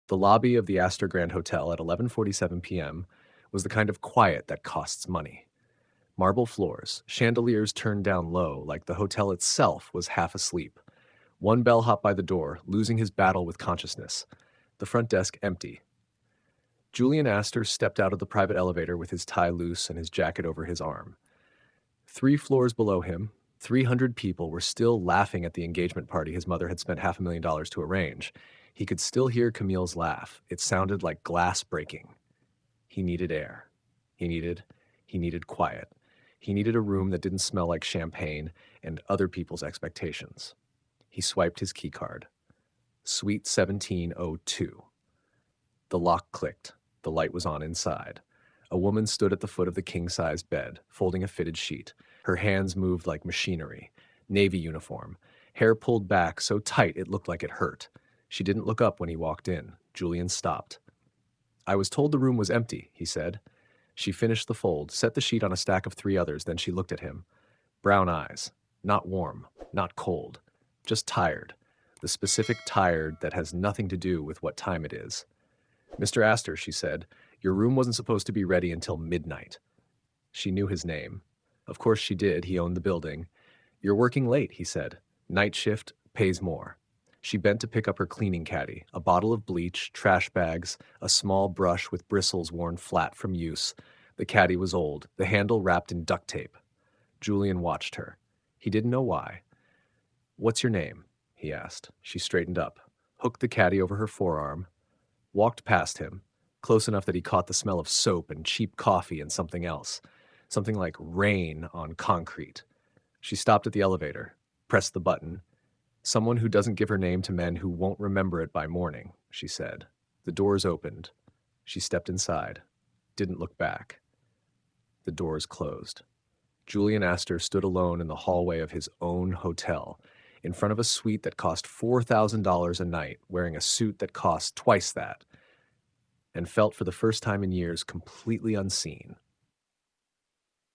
The lobby of the Astor Grand Hotel at 11:47 p.m. was the kind of quiet that costs money. Marble floors, chandeliers turned down low like the hotel itself was half asleep. One bellhop by the door, losing his battle with consciousness. The front desk empty. Julian Astor stepped out of the private elevator with his tie loose and his jacket over his arm. 3 floors below him, 300 people were still laughing at the engagement party his mother had spent $500,000 to arrange. He could still hear Camille's laugh. It sounded like glass breaking. He needed air. He needed quiet. He needed a room that didn't smell like champagne and other people's expectations. He swiped his keycard. Suite 1702. The lock clicked. The light was on inside. A woman stood at the foot of the king-sized bed, folding a fitted sheet. Her hands moved like machinery. Navy uniform. Hair pulled back so tight it looked like it hurt. She didn't look up when he walked in. Julian stopped. "I was told the room was empty," he said. She finished the fold, set the sheet on a stack of 3 others, then she looked at him. Brown eyes. Not warm, not cold. Just tired. The specific tired that has nothing to do with what time it is. "Mr. Astor," she said, "your room wasn't supposed to be ready until midnight." She knew his name. Of course she did, he owned the building. "You're working late," he said. "Night shift pays more." She bent to pick up her cleaning caddy, a bottle of bleach, trash bags, a small brush with bristles worn flat from use. The caddy was old, the handle wrapped in duct tape. Julian watched her. He didn't know why. "What's your name?" he asked. She straightened up, hooked the caddy over her forearm, walked past him, close enough that he caught the smell of soap and cheap coffee and something else, something like rain on concrete. She stopped at the elevator, pressed the button. "Someone who doesn't give her name to men who won't remember it by morning," she said. The doors opened. She stepped inside, didn't look back. The doors closed. Julian Astor stood alone in the hallway of his own hotel, in front of a suite that cost $4,000 a night, wearing a suit that cost twice that, and felt for the first time in years completely unseen.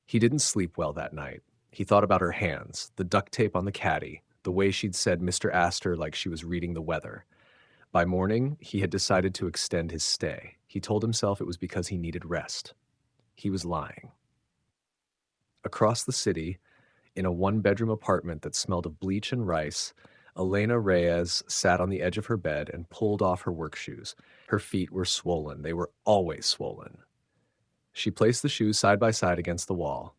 He didn't sleep well that night. He thought about her hands, the duct tape on the caddy, the way she'd said Mr. Astor like she was reading the weather. By morning, he had decided to extend his stay. He told himself it was because he needed rest. He was lying. Across the city, in a one-bedroom apartment that smelled of bleach and rice, Elena Reyes sat on the edge of her bed and pulled off her work shoes. Her feet were swollen. They were always swollen. She placed the shoes side by side against the wall,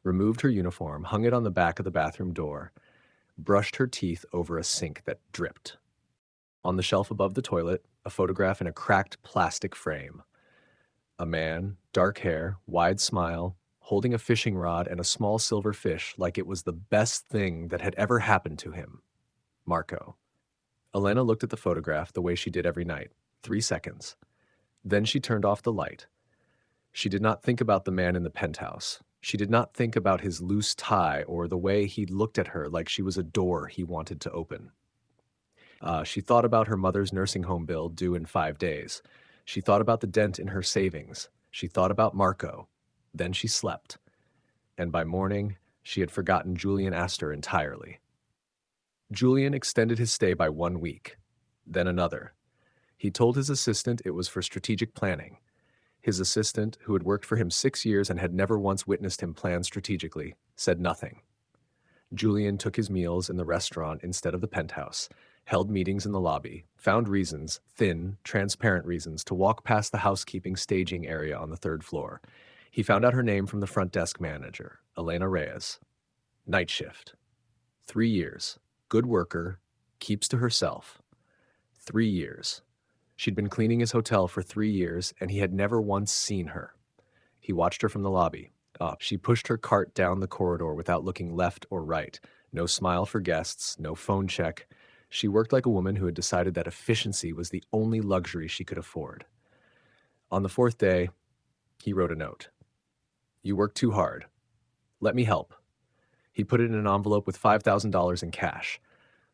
removed her uniform, hung it on the back of the bathroom door, brushed her teeth over a sink that dripped. On the shelf above the toilet, a photograph in a cracked plastic frame. A man, dark hair, wide smile, holding a fishing rod and a small silver fish like it was the best thing that had ever happened to him. Marco. Elena looked at the photograph the way she did every night, 3 seconds. Then she turned off the light. She did not think about the man in the penthouse. She did not think about his loose tie or the way he looked at her like she was a door he wanted to open. She thought about her mother's nursing home bill due in 5 days. She thought about the dent in her savings. She thought about Marco. Then she slept. And by morning, she had forgotten Julian Astor entirely. Julian extended his stay by 1 week, then another. He told his assistant it was for strategic planning. His assistant, who had worked for him 6 years and had never once witnessed him plan strategically, said nothing. Julian took his meals in the restaurant instead of the penthouse, held meetings in the lobby, found reasons, thin, transparent reasons, to walk past the housekeeping staging area on the 3rd floor. He found out her name from the front desk manager, Elena Reyes. Night shift. 3 years. Good worker. Keeps to herself. 3 years. She'd been cleaning his hotel for 3 years, and he had never once seen her. He watched her from the lobby. Up. She pushed her cart down the corridor without looking left or right. No smile for guests, no phone check. She worked like a woman who had decided that efficiency was the only luxury she could afford. On the 4th day, he wrote a note. "You work too hard. Let me help." He put it in an envelope with $5,000 in cash,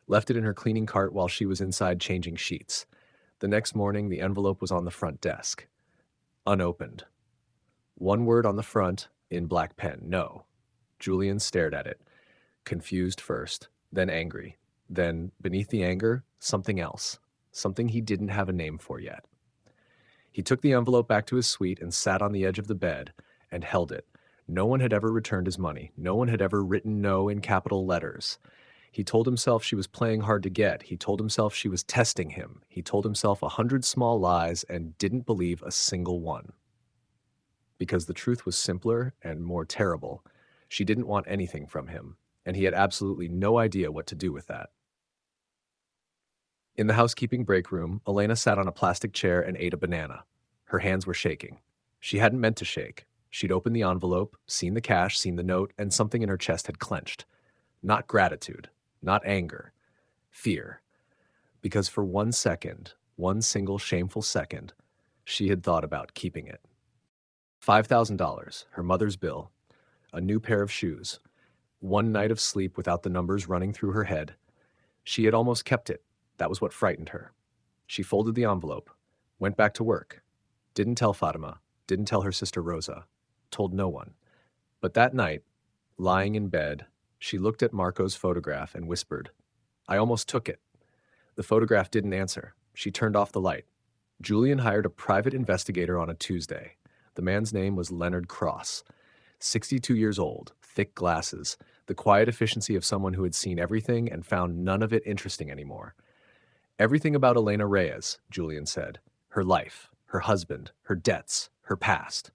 left it in her cleaning cart while she was inside changing sheets. The next morning, the envelope was on the front desk. Unopened. One word on the front, in black pen, no. Julian stared at it, confused first, then angry. Then, beneath the anger, something else. something he didn't have a name for yet. He took the envelope back to his suite and sat on the edge of the bed and held it. No one had ever returned his money. No one had ever written no in capital letters. He told himself she was playing hard to get. He told himself she was testing him. He told himself 100 small lies and didn't believe a single one. Because the truth was simpler and more terrible. She didn't want anything from him, and he had absolutely no idea what to do with that. In the housekeeping break room, Elena sat on a plastic chair and ate a banana. Her hands were shaking. She hadn't meant to shake. She'd opened the envelope, seen the cash, seen the note, and something in her chest had clenched. Not gratitude, not anger, fear. Because for 1 second, one single shameful second, she had thought about keeping it. $5,000, her mother's bill, a new pair of shoes, one night of sleep without the numbers running through her head. She had almost kept it. That was what frightened her. She folded the envelope, went back to work, didn't tell Fatima, didn't tell her sister Rosa, told no one. But that night, lying in bed, she looked at Marco's photograph and whispered, "I almost took it." The photograph didn't answer. She turned off the light. Julian hired a private investigator on a Tuesday. The man's name was Leonard Cross. 62 years old, thick glasses, the quiet efficiency of someone who had seen everything and found none of it interesting anymore. Everything about Elena Reyes, Julian said. Her life, her husband, her debts, her past.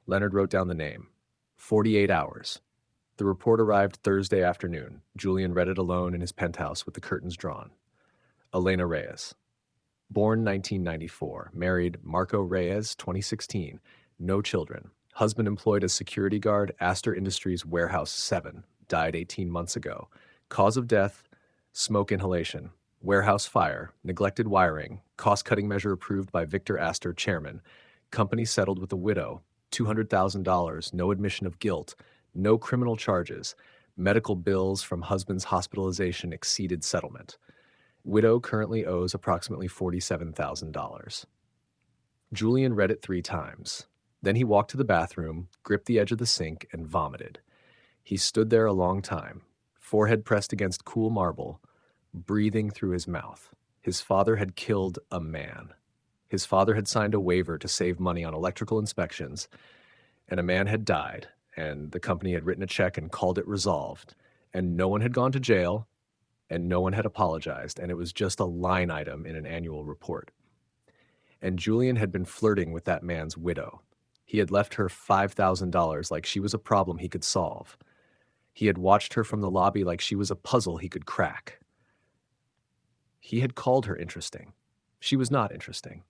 Leonard wrote down the name. 48 hours. The report arrived Thursday afternoon. Julian read it alone in his penthouse with the curtains drawn. Elena Reyes. Born 1994. Married Marco Reyes, 2016. No children. Husband employed as security guard, Astor Industries Warehouse 7. Died 18 months ago. Cause of death, smoke inhalation. Warehouse fire, neglected wiring, cost-cutting measure approved by Victor Astor, chairman. Company settled with a widow, $200,000, no admission of guilt, no criminal charges. Medical bills from husband's hospitalization exceeded settlement. Widow currently owes approximately $47,000. Julian read it 3 times. Then he walked to the bathroom, gripped the edge of the sink, and vomited. He stood there a long time, forehead pressed against cool marble, breathing through his mouth. His father had killed a man. His father had signed a waiver to save money on electrical inspections, and a man had died, and the company had written a check and called it resolved, and no one had gone to jail, and no one had apologized, and it was just a line item in an annual report. And Julian had been flirting with that man's widow. He had left her $5,000 like she was a problem he could solve. He had watched her from the lobby like she was a puzzle he could crack. He had called her interesting. She was not interesting.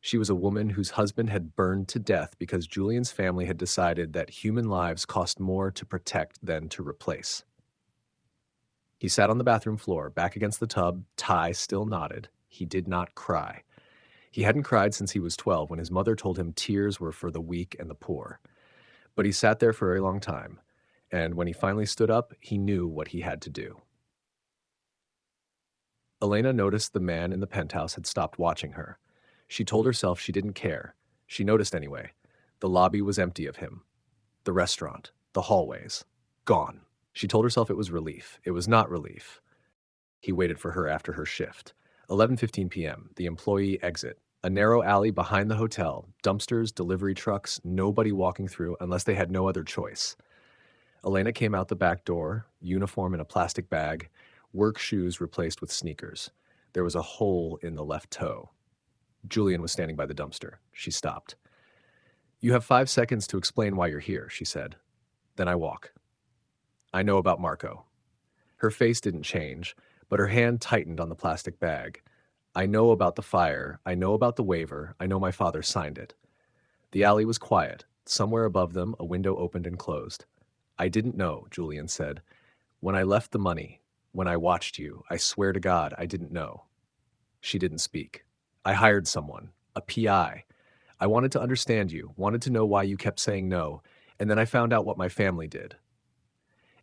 She was a woman whose husband had burned to death because Julian's family had decided that human lives cost more to protect than to replace. He sat on the bathroom floor, back against the tub, tie still knotted. He did not cry. He hadn't cried since he was 12, when his mother told him tears were for the weak and the poor. But he sat there for a very long time, and when he finally stood up, he knew what he had to do. Elena noticed the man in the penthouse had stopped watching her. She told herself she didn't care. She noticed anyway. The lobby was empty of him. The restaurant, the hallways, gone. She told herself it was relief. It was not relief. He waited for her after her shift. 11:15 p.m., the employee exit. A narrow alley behind the hotel, dumpsters, delivery trucks, nobody walking through unless they had no other choice. Elena came out the back door, uniform in a plastic bag, work shoes replaced with sneakers. There was a hole in the left toe. Julian was standing by the dumpster. She stopped. "You have 5 seconds to explain why you're here," she said. "Then I walk." "I know about Marco." Her face didn't change, but her hand tightened on the plastic bag. "I know about the fire. I know about the waiver. I know my father signed it." The alley was quiet. Somewhere above them, a window opened and closed. "I didn't know," Julian said. "When I left the money, when I watched you, I swear to God, I didn't know." She didn't speak. "I hired someone, a PI. I wanted to understand you, wanted to know why you kept saying no, and then I found out what my family did."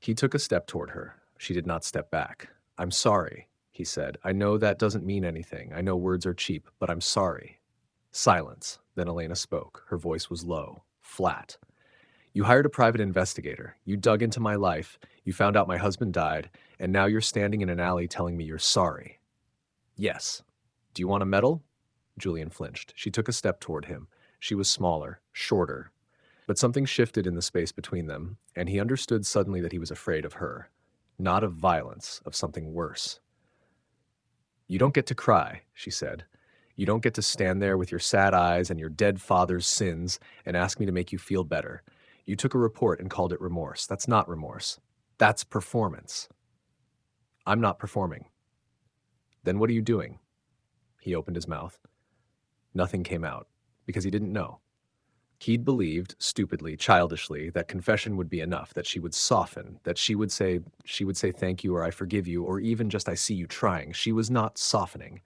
He took a step toward her. She did not step back. "I'm sorry," he said. "I know that doesn't mean anything. I know words are cheap, but I'm sorry." Silence. Then Elena spoke. Her voice was low, flat. "You hired a private investigator. You dug into my life. You found out my husband died, and now you're standing in an alley telling me you're sorry." "Yes." Do you want a medal? Julian flinched. She took a step toward him. She was smaller, shorter. But something shifted in the space between them, and he understood suddenly that he was afraid of her. Not of violence, of something worse. You don't get to cry, she said. You don't get to stand there with your sad eyes and your dead father's sins and ask me to make you feel better. You took a report and called it remorse. That's not remorse. That's performance. I'm not performing. Then what are you doing? He opened his mouth. Nothing came out, because he didn't know. He'd believed, stupidly, childishly, that confession would be enough, that she would soften, that she would say thank you or I forgive you, or even just I see you trying. She was not softening.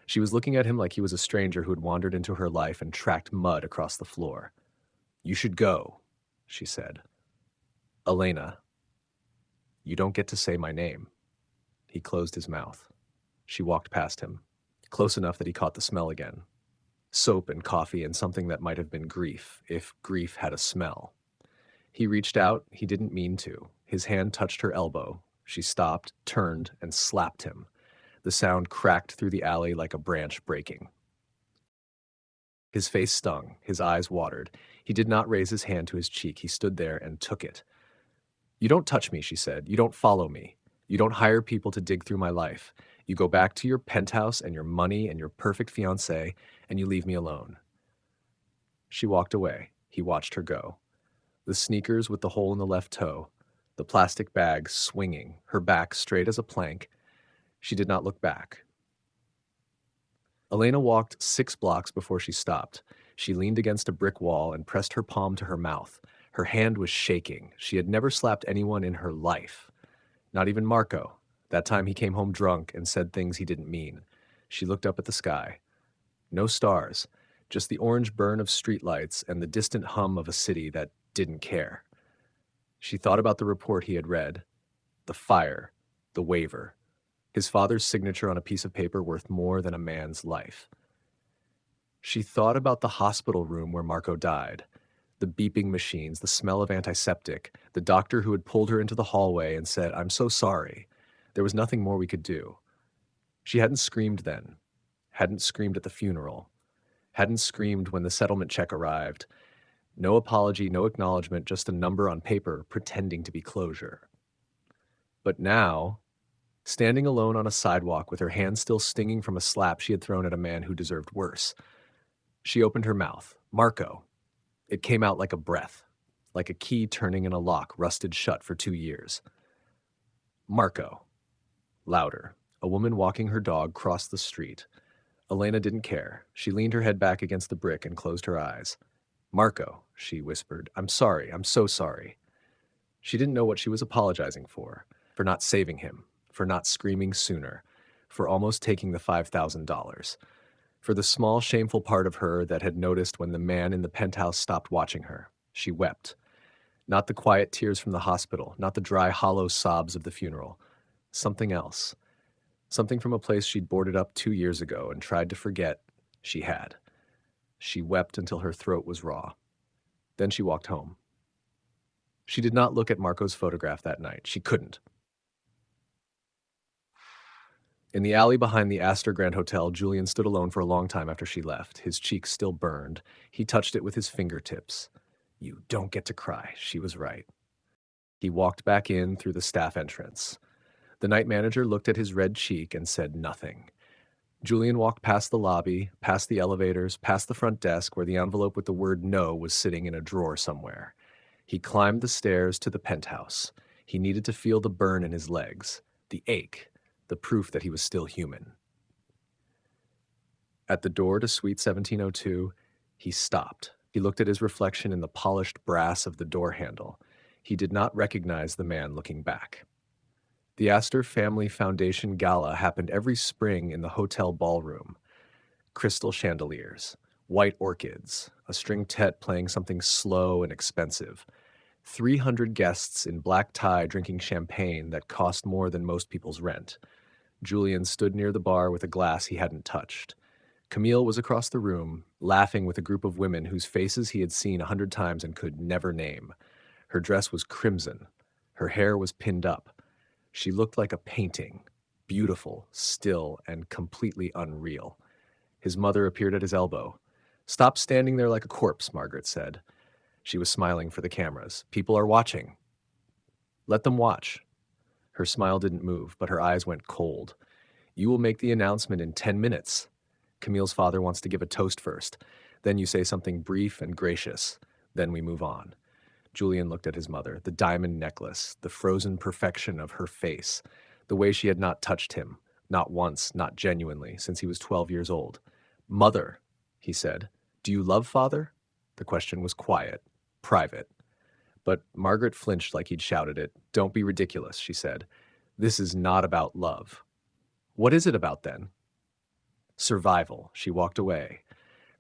She was looking at him like he was a stranger who had wandered into her life and tracked mud across the floor. You should go, she said. Elena. You don't get to say my name. He closed his mouth. She walked past him, close enough that he caught the smell again. Soap and coffee and something that might have been grief, if grief had a smell. He reached out, he didn't mean to. His hand touched her elbow. She stopped, turned, and slapped him. The sound cracked through the alley like a branch breaking. His face stung, his eyes watered. He did not raise his hand to his cheek. He stood there and took it. You don't touch me, she said. You don't follow me. You don't hire people to dig through my life. You go back to your penthouse and your money and your perfect fiancé, and you leave me alone. She walked away. He watched her go. The sneakers with the hole in the left toe, the plastic bag swinging, her back straight as a plank. She did not look back. Elena walked 6 blocks before she stopped. She leaned against a brick wall and pressed her palm to her mouth. Her hand was shaking. She had never slapped anyone in her life. Not even Marco. That time he came home drunk and said things he didn't mean. She looked up at the sky. No stars, just the orange burn of streetlights and the distant hum of a city that didn't care. She thought about the report he had read, the fire, the waiver, his father's signature on a piece of paper worth more than a man's life. She thought about the hospital room where Marco died, the beeping machines, the smell of antiseptic, the doctor who had pulled her into the hallway and said, I'm so sorry. There was nothing more we could do. She hadn't screamed then, hadn't screamed at the funeral, hadn't screamed when the settlement check arrived. No apology, no acknowledgement, just a number on paper pretending to be closure. But now, standing alone on a sidewalk with her hand still stinging from a slap she had thrown at a man who deserved worse, she opened her mouth. Marco. It came out like a breath, like a key turning in a lock rusted shut for 2 years. Marco. Louder. A woman walking her dog crossed the street. Elena didn't care. She leaned her head back against the brick and closed her eyes. Marco, she whispered. I'm sorry. I'm so sorry. She didn't know what she was apologizing for not saving him, for not screaming sooner, for almost taking the $5,000, for the small, shameful part of her that had noticed when the man in the penthouse stopped watching her. She wept. Not the quiet tears from the hospital, not the dry, hollow sobs of the funeral. Something else. Something from a place she'd boarded up 2 years ago and tried to forget she had. She wept until her throat was raw. Then she walked home. She did not look at Marco's photograph that night. She couldn't. In the alley behind the Astor Grand Hotel, Julian stood alone for a long time after she left. His cheeks still burned. He touched it with his fingertips. You don't get to cry. She was right. He walked back in through the staff entrance. The night manager looked at his red cheek and said nothing. Julian walked past the lobby, past the elevators, past the front desk where the envelope with the word no was sitting in a drawer somewhere. He climbed the stairs to the penthouse. He needed to feel the burn in his legs, the ache, the proof that he was still human. At the door to Suite 1702, he stopped. He looked at his reflection in the polished brass of the door handle. He did not recognize the man looking back. The Astor Family Foundation Gala happened every spring in the hotel ballroom. Crystal chandeliers, white orchids, a string-tet playing something slow and expensive. 300 guests in black tie drinking champagne that cost more than most people's rent. Julian stood near the bar with a glass he hadn't touched. Camille was across the room, laughing with a group of women whose faces he had seen 100 times and could never name. Her dress was crimson. Her hair was pinned up. She looked like a painting, beautiful, still, and completely unreal. His mother appeared at his elbow. "Stop standing there like a corpse," Margaret said. She was smiling for the cameras. "People are watching. Let them watch." Her smile didn't move, but her eyes went cold. "You will make the announcement in 10 minutes. Camille's father wants to give a toast first. Then you say something brief and gracious. Then we move on." Julian looked at his mother, the diamond necklace, the frozen perfection of her face, the way she had not touched him, not once, not genuinely, since he was 12 years old. "Mother," he said, "do you love father?" The question was quiet, private. But Margaret flinched like he'd shouted it. "Don't be ridiculous," she said. "This is not about love." "What is it about then?" "Survival." She walked away.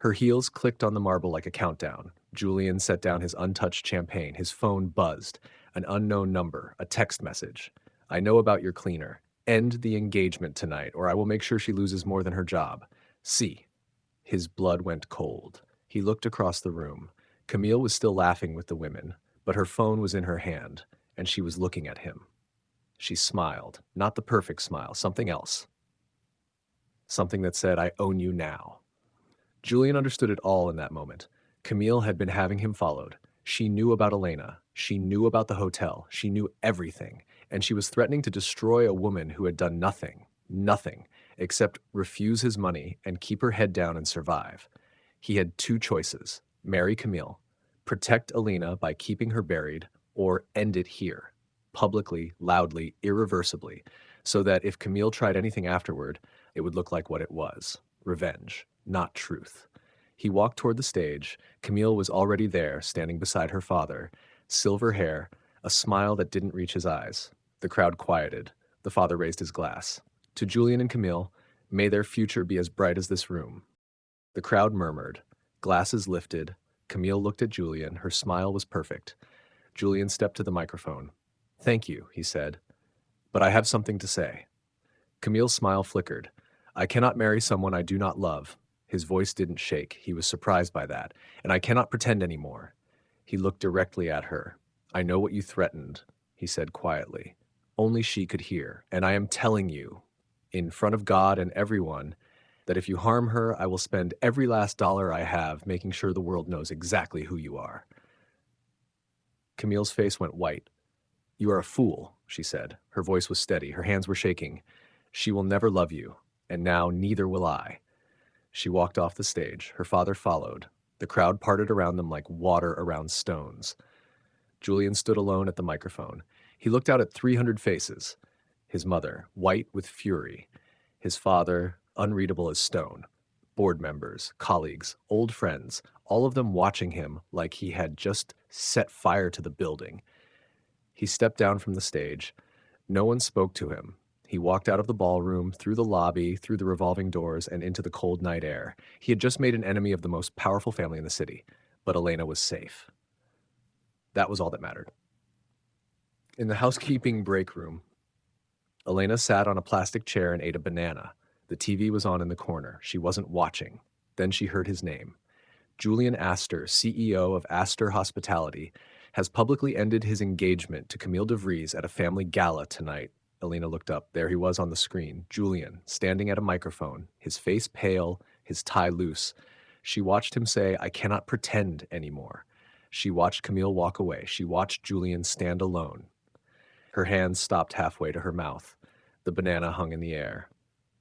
Her heels clicked on the marble like a countdown. Julian set down his untouched champagne. His phone buzzed. An unknown number, a text message. "I know about your cleaner. End the engagement tonight, or I will make sure she loses more than her job. See." His blood went cold. He looked across the room. Camille was still laughing with the women, but her phone was in her hand, and she was looking at him. She smiled, not the perfect smile, something else. Something that said, "I own you now." Julian understood it all in that moment. Camille had been having him followed. She knew about Elena. She knew about the hotel. She knew everything. And she was threatening to destroy a woman who had done nothing, except refuse his money and keep her head down and survive. He had two choices: marry Camille, protect Elena by keeping her buried, or end it here, publicly, loudly, irreversibly, so that if Camille tried anything afterward, it would look like what it was: revenge, not truth. He walked toward the stage. Camille was already there, standing beside her father, silver hair, a smile that didn't reach his eyes. The crowd quieted. The father raised his glass. "To Julian and Camille, may their future be as bright as this room." The crowd murmured. Glasses lifted. Camille looked at Julian. Her smile was perfect. Julian stepped to the microphone. "Thank you," he said. "But I have something to say." Camille's smile flickered. "I cannot marry someone I do not love." His voice didn't shake. He was surprised by that. "And I cannot pretend anymore." He looked directly at her. "I know what you threatened," he said quietly. Only she could hear. "And I am telling you, in front of God and everyone, that if you harm her, I will spend every last dollar I have making sure the world knows exactly who you are." Camille's face went white. "You are a fool," she said. Her voice was steady. Her hands were shaking. "She will never love you, and now neither will I." She walked off the stage. Her father followed. The crowd parted around them like water around stones. Julian stood alone at the microphone. He looked out at 300 faces. His mother, white with fury. His father, unreadable as stone. Board members, colleagues, old friends, all of them watching him like he had just set fire to the building. He stepped down from the stage. No one spoke to him. He walked out of the ballroom, through the lobby, through the revolving doors, and into the cold night air. He had just made an enemy of the most powerful family in the city, but Elena was safe. That was all that mattered. In the housekeeping break room, Elena sat on a plastic chair and ate a banana. The TV was on in the corner. She wasn't watching. Then she heard his name. Julian Astor, CEO of Astor Hospitality, has publicly ended his engagement to Camille de Vries at a family gala tonight. Elena looked up. There he was on the screen, Julian, standing at a microphone, his face pale, his tie loose. She watched him say, "I cannot pretend anymore." She watched Camille walk away. She watched Julian stand alone. Her hands stopped halfway to her mouth. The banana hung in the air.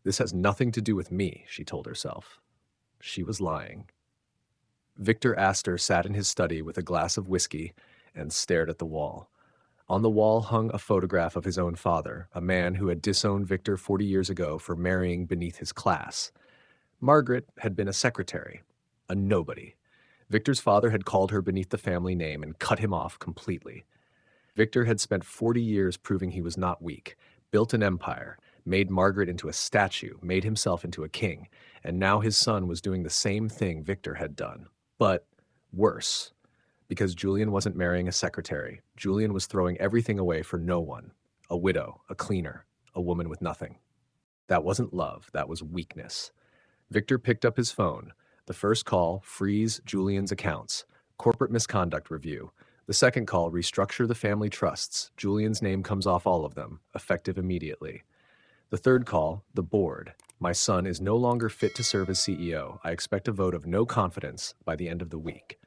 "This has nothing to do with me," she told herself. She was lying. Victor Astor sat in his study with a glass of whiskey and stared at the wall. On the wall hung a photograph of his own father, a man who had disowned Victor 40 years ago for marrying beneath his class. Margaret had been a secretary, a nobody. Victor's father had called her beneath the family name and cut him off completely. Victor had spent 40 years proving he was not weak, built an empire, made Margaret into a statue, made himself into a king, and now his son was doing the same thing Victor had done. But worse, because Julian wasn't marrying a secretary. Julian was throwing everything away for no one. A widow, a cleaner, a woman with nothing. That wasn't love, that was weakness. Victor picked up his phone. The first call, freeze Julian's accounts. Corporate misconduct review. The second call, restructure the family trusts. Julian's name comes off all of them, effective immediately. The third call, the board. My son is no longer fit to serve as CEO. I expect a vote of no confidence by the end of the week.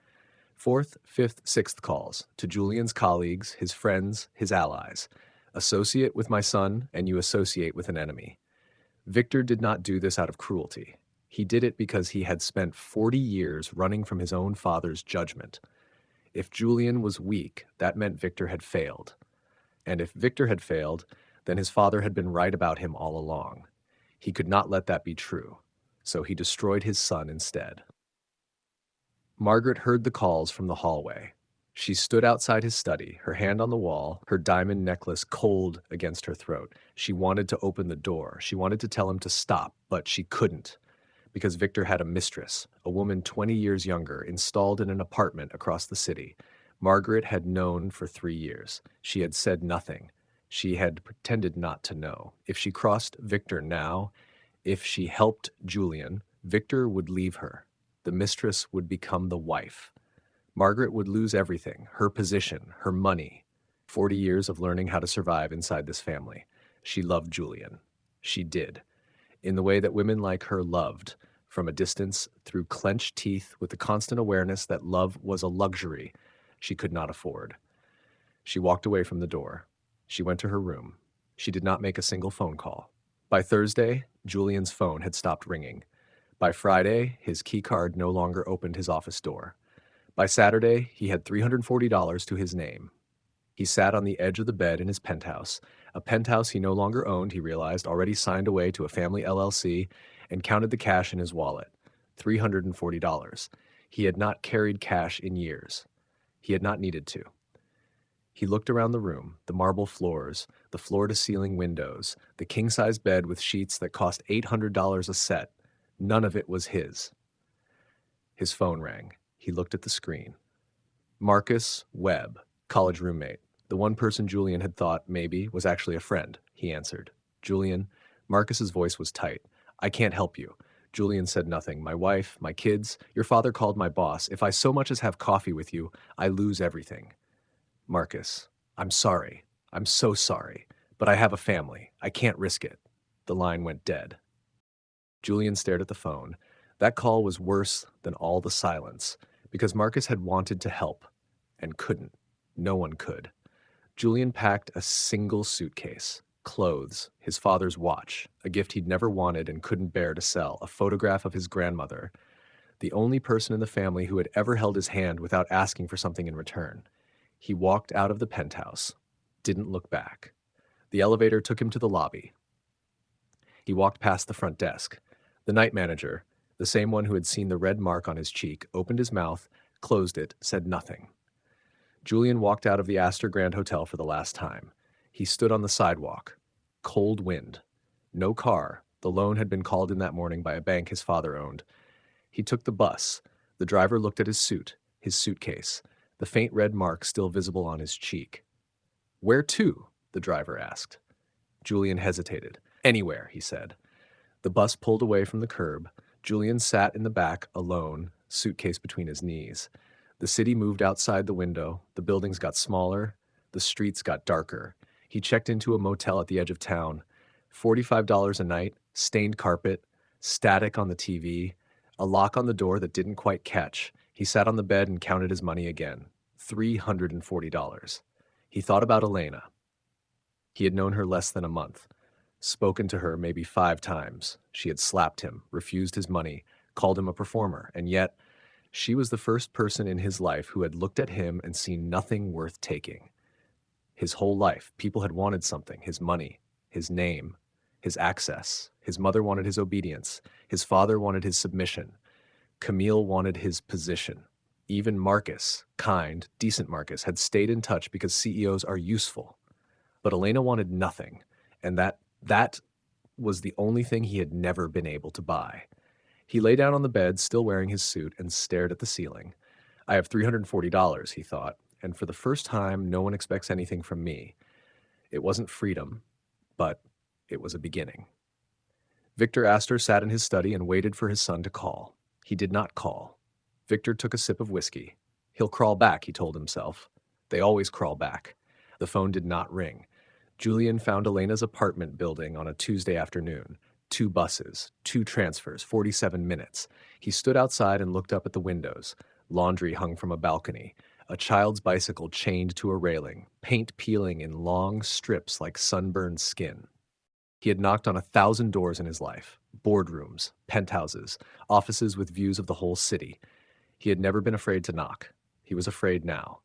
Fourth, fifth, sixth calls to Julian's colleagues, his friends, his allies. Associate with my son, and you associate with an enemy. Victor did not do this out of cruelty. He did it because he had spent 40 years running from his own father's judgment. If Julian was weak, that meant Victor had failed. And if Victor had failed, then his father had been right about him all along. He could not let that be true, so he destroyed his son instead. Margaret heard the calls from the hallway. She stood outside his study, her hand on the wall, her diamond necklace cold against her throat. She wanted to open the door. She wanted to tell him to stop, but she couldn't, because Victor had a mistress, a woman 20 years younger, installed in an apartment across the city. Margaret had known for 3 years. She had said nothing. She had pretended not to know. If she crossed Victor now, if she helped Julian, Victor would leave her. The mistress would become the wife. Margaret would lose everything, her position, her money. 40 years of learning how to survive inside this family. She loved Julian. She did. In the way that women like her loved, from a distance, through clenched teeth, with the constant awareness that love was a luxury she could not afford. She walked away from the door. She went to her room. She did not make a single phone call. By Thursday, Julian's phone had stopped ringing. By Friday, his keycard no longer opened his office door. By Saturday, he had $340 to his name. He sat on the edge of the bed in his penthouse, a penthouse he no longer owned, he realized, already signed away to a family LLC, and counted the cash in his wallet. $340. He had not carried cash in years. He had not needed to. He looked around the room, the marble floors, the floor-to-ceiling windows, the king-size bed with sheets that cost $800 a set. None of it was his. His phone rang. He looked at the screen. Marcus Webb, college roommate. The one person Julian had thought, maybe, was actually a friend, he answered. Julian, Marcus's voice was tight. I can't help you. Julian said nothing. My wife, my kids, your father called my boss. If I so much as have coffee with you, I lose everything. Marcus, I'm sorry. I'm so sorry. But I have a family. I can't risk it. The line went dead. Julian stared at the phone. That call was worse than all the silence, because Marcus had wanted to help and couldn't. No one could. Julian packed a single suitcase, clothes, his father's watch, a gift he'd never wanted and couldn't bear to sell, a photograph of his grandmother, the only person in the family who had ever held his hand without asking for something in return. He walked out of the penthouse, didn't look back. The elevator took him to the lobby. He walked past the front desk. The night manager, the same one who had seen the red mark on his cheek, opened his mouth, closed it, said nothing. Julian walked out of the Astor Grand Hotel for the last time. He stood on the sidewalk. Cold wind. No car. The loan had been called in that morning by a bank his father owned. He took the bus. The driver looked at his suit, his suitcase, the faint red mark still visible on his cheek. Where to? The driver asked. Julian hesitated. Anywhere, he said. The bus pulled away from the curb. Julian sat in the back, alone, suitcase between his knees. The city moved outside the window. The buildings got smaller. The streets got darker. He checked into a motel at the edge of town. $45 a night, stained carpet, static on the TV, a lock on the door that didn't quite catch. He sat on the bed and counted his money again. $340. He thought about Elena. He had known her less than a month. Spoken to her maybe 5 times. She had slapped him, refused his money, called him a performer, and yet she was the first person in his life who had looked at him and seen nothing worth taking. His whole life, people had wanted something, his money, his name, his access. His mother wanted his obedience. His father wanted his submission. Camille wanted his position. Even Marcus, kind, decent Marcus, had stayed in touch because CEOs are useful. But Elena wanted nothing, and that was the only thing he had never been able to buy. He lay down on the bed, still wearing his suit, and stared at the ceiling. I have $340, he thought, and for the first time, no one expects anything from me. It wasn't freedom, but it was a beginning. Victor Astor sat in his study and waited for his son to call. He did not call. Victor took a sip of whiskey. He'll crawl back, he told himself. They always crawl back. The phone did not ring. Julian found Elena's apartment building on a Tuesday afternoon. 2 buses, 2 transfers, 47 minutes. He stood outside and looked up at the windows. Laundry hung from a balcony. A child's bicycle chained to a railing, paint peeling in long strips like sunburned skin. He had knocked on 1,000 doors in his life. Boardrooms, penthouses, offices with views of the whole city. He had never been afraid to knock. He was afraid now.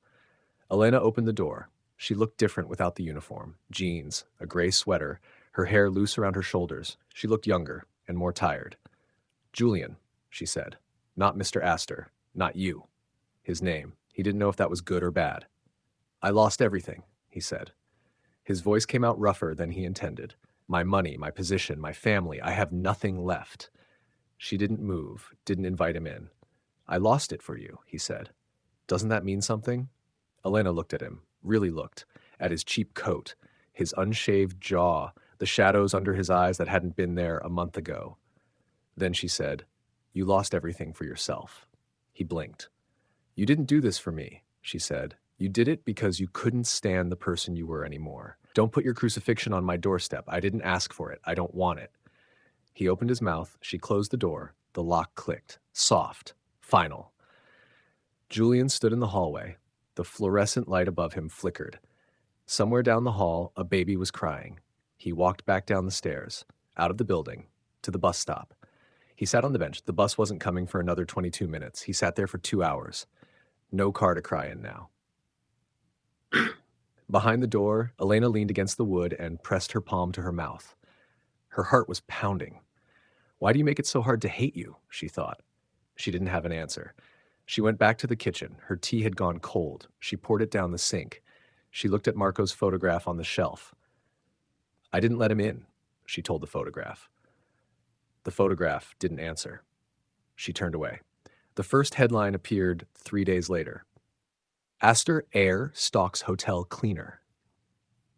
Elena opened the door. She looked different without the uniform. Jeans, a gray sweater, her hair loose around her shoulders. She looked younger and more tired. "Julian," she said. "Not Mr. Astor. Not you." His name. He didn't know if that was good or bad. "I lost everything," he said. His voice came out rougher than he intended. "My money, my position, my family. I have nothing left." She didn't move, didn't invite him in. "I lost it for you," he said. "Doesn't that mean something?" Elena looked at him, really looked, at his cheap coat, his unshaved jaw, the shadows under his eyes that hadn't been there a month ago. Then she said, "You lost everything for yourself." He blinked. "You didn't do this for me," she said. "You did it because you couldn't stand the person you were anymore. Don't put your crucifixion on my doorstep. I didn't ask for it. I don't want it." He opened his mouth. She closed the door. The lock clicked. Soft. Final. Julian stood in the hallway. The fluorescent light above him flickered. Somewhere down the hall, a baby was crying. He walked back down the stairs, out of the building, to the bus stop. He sat on the bench. The bus wasn't coming for another 22 minutes. He sat there for 2 hours. No car to cry in now. Behind the door, Elena leaned against the wood and pressed her palm to her mouth. Her heart was pounding. "Why do you make it so hard to hate you?" she thought. She didn't have an answer. She went back to the kitchen. Her tea had gone cold. She poured it down the sink. She looked at Marco's photograph on the shelf. "I didn't let him in," she told the photograph. The photograph didn't answer. She turned away. The first headline appeared 3 days later. Astor heir stalks hotel cleaner.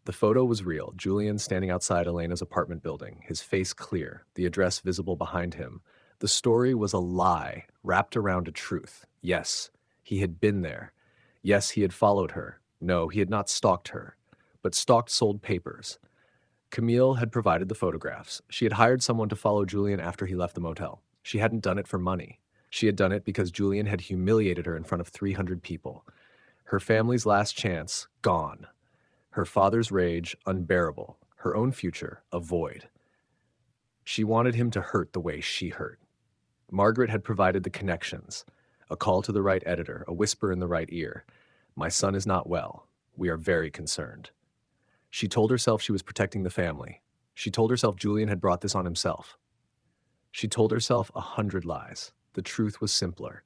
The photo was real. Julian standing outside Elena's apartment building, his face clear, the address visible behind him. The story was a lie wrapped around a truth. Yes, he had been there. Yes, he had followed her. No, he had not stalked her, but stalked sold papers. Camille had provided the photographs. She had hired someone to follow Julian after he left the motel. She hadn't done it for money. She had done it because Julian had humiliated her in front of 300 people. Her family's last chance, gone. Her father's rage, unbearable. Her own future, a void. She wanted him to hurt the way she hurt. Margaret had provided the connections. A call to the right editor, a whisper in the right ear. "My son is not well. We are very concerned." She told herself she was protecting the family. She told herself Julian had brought this on himself. She told herself 100 lies. The truth was simpler.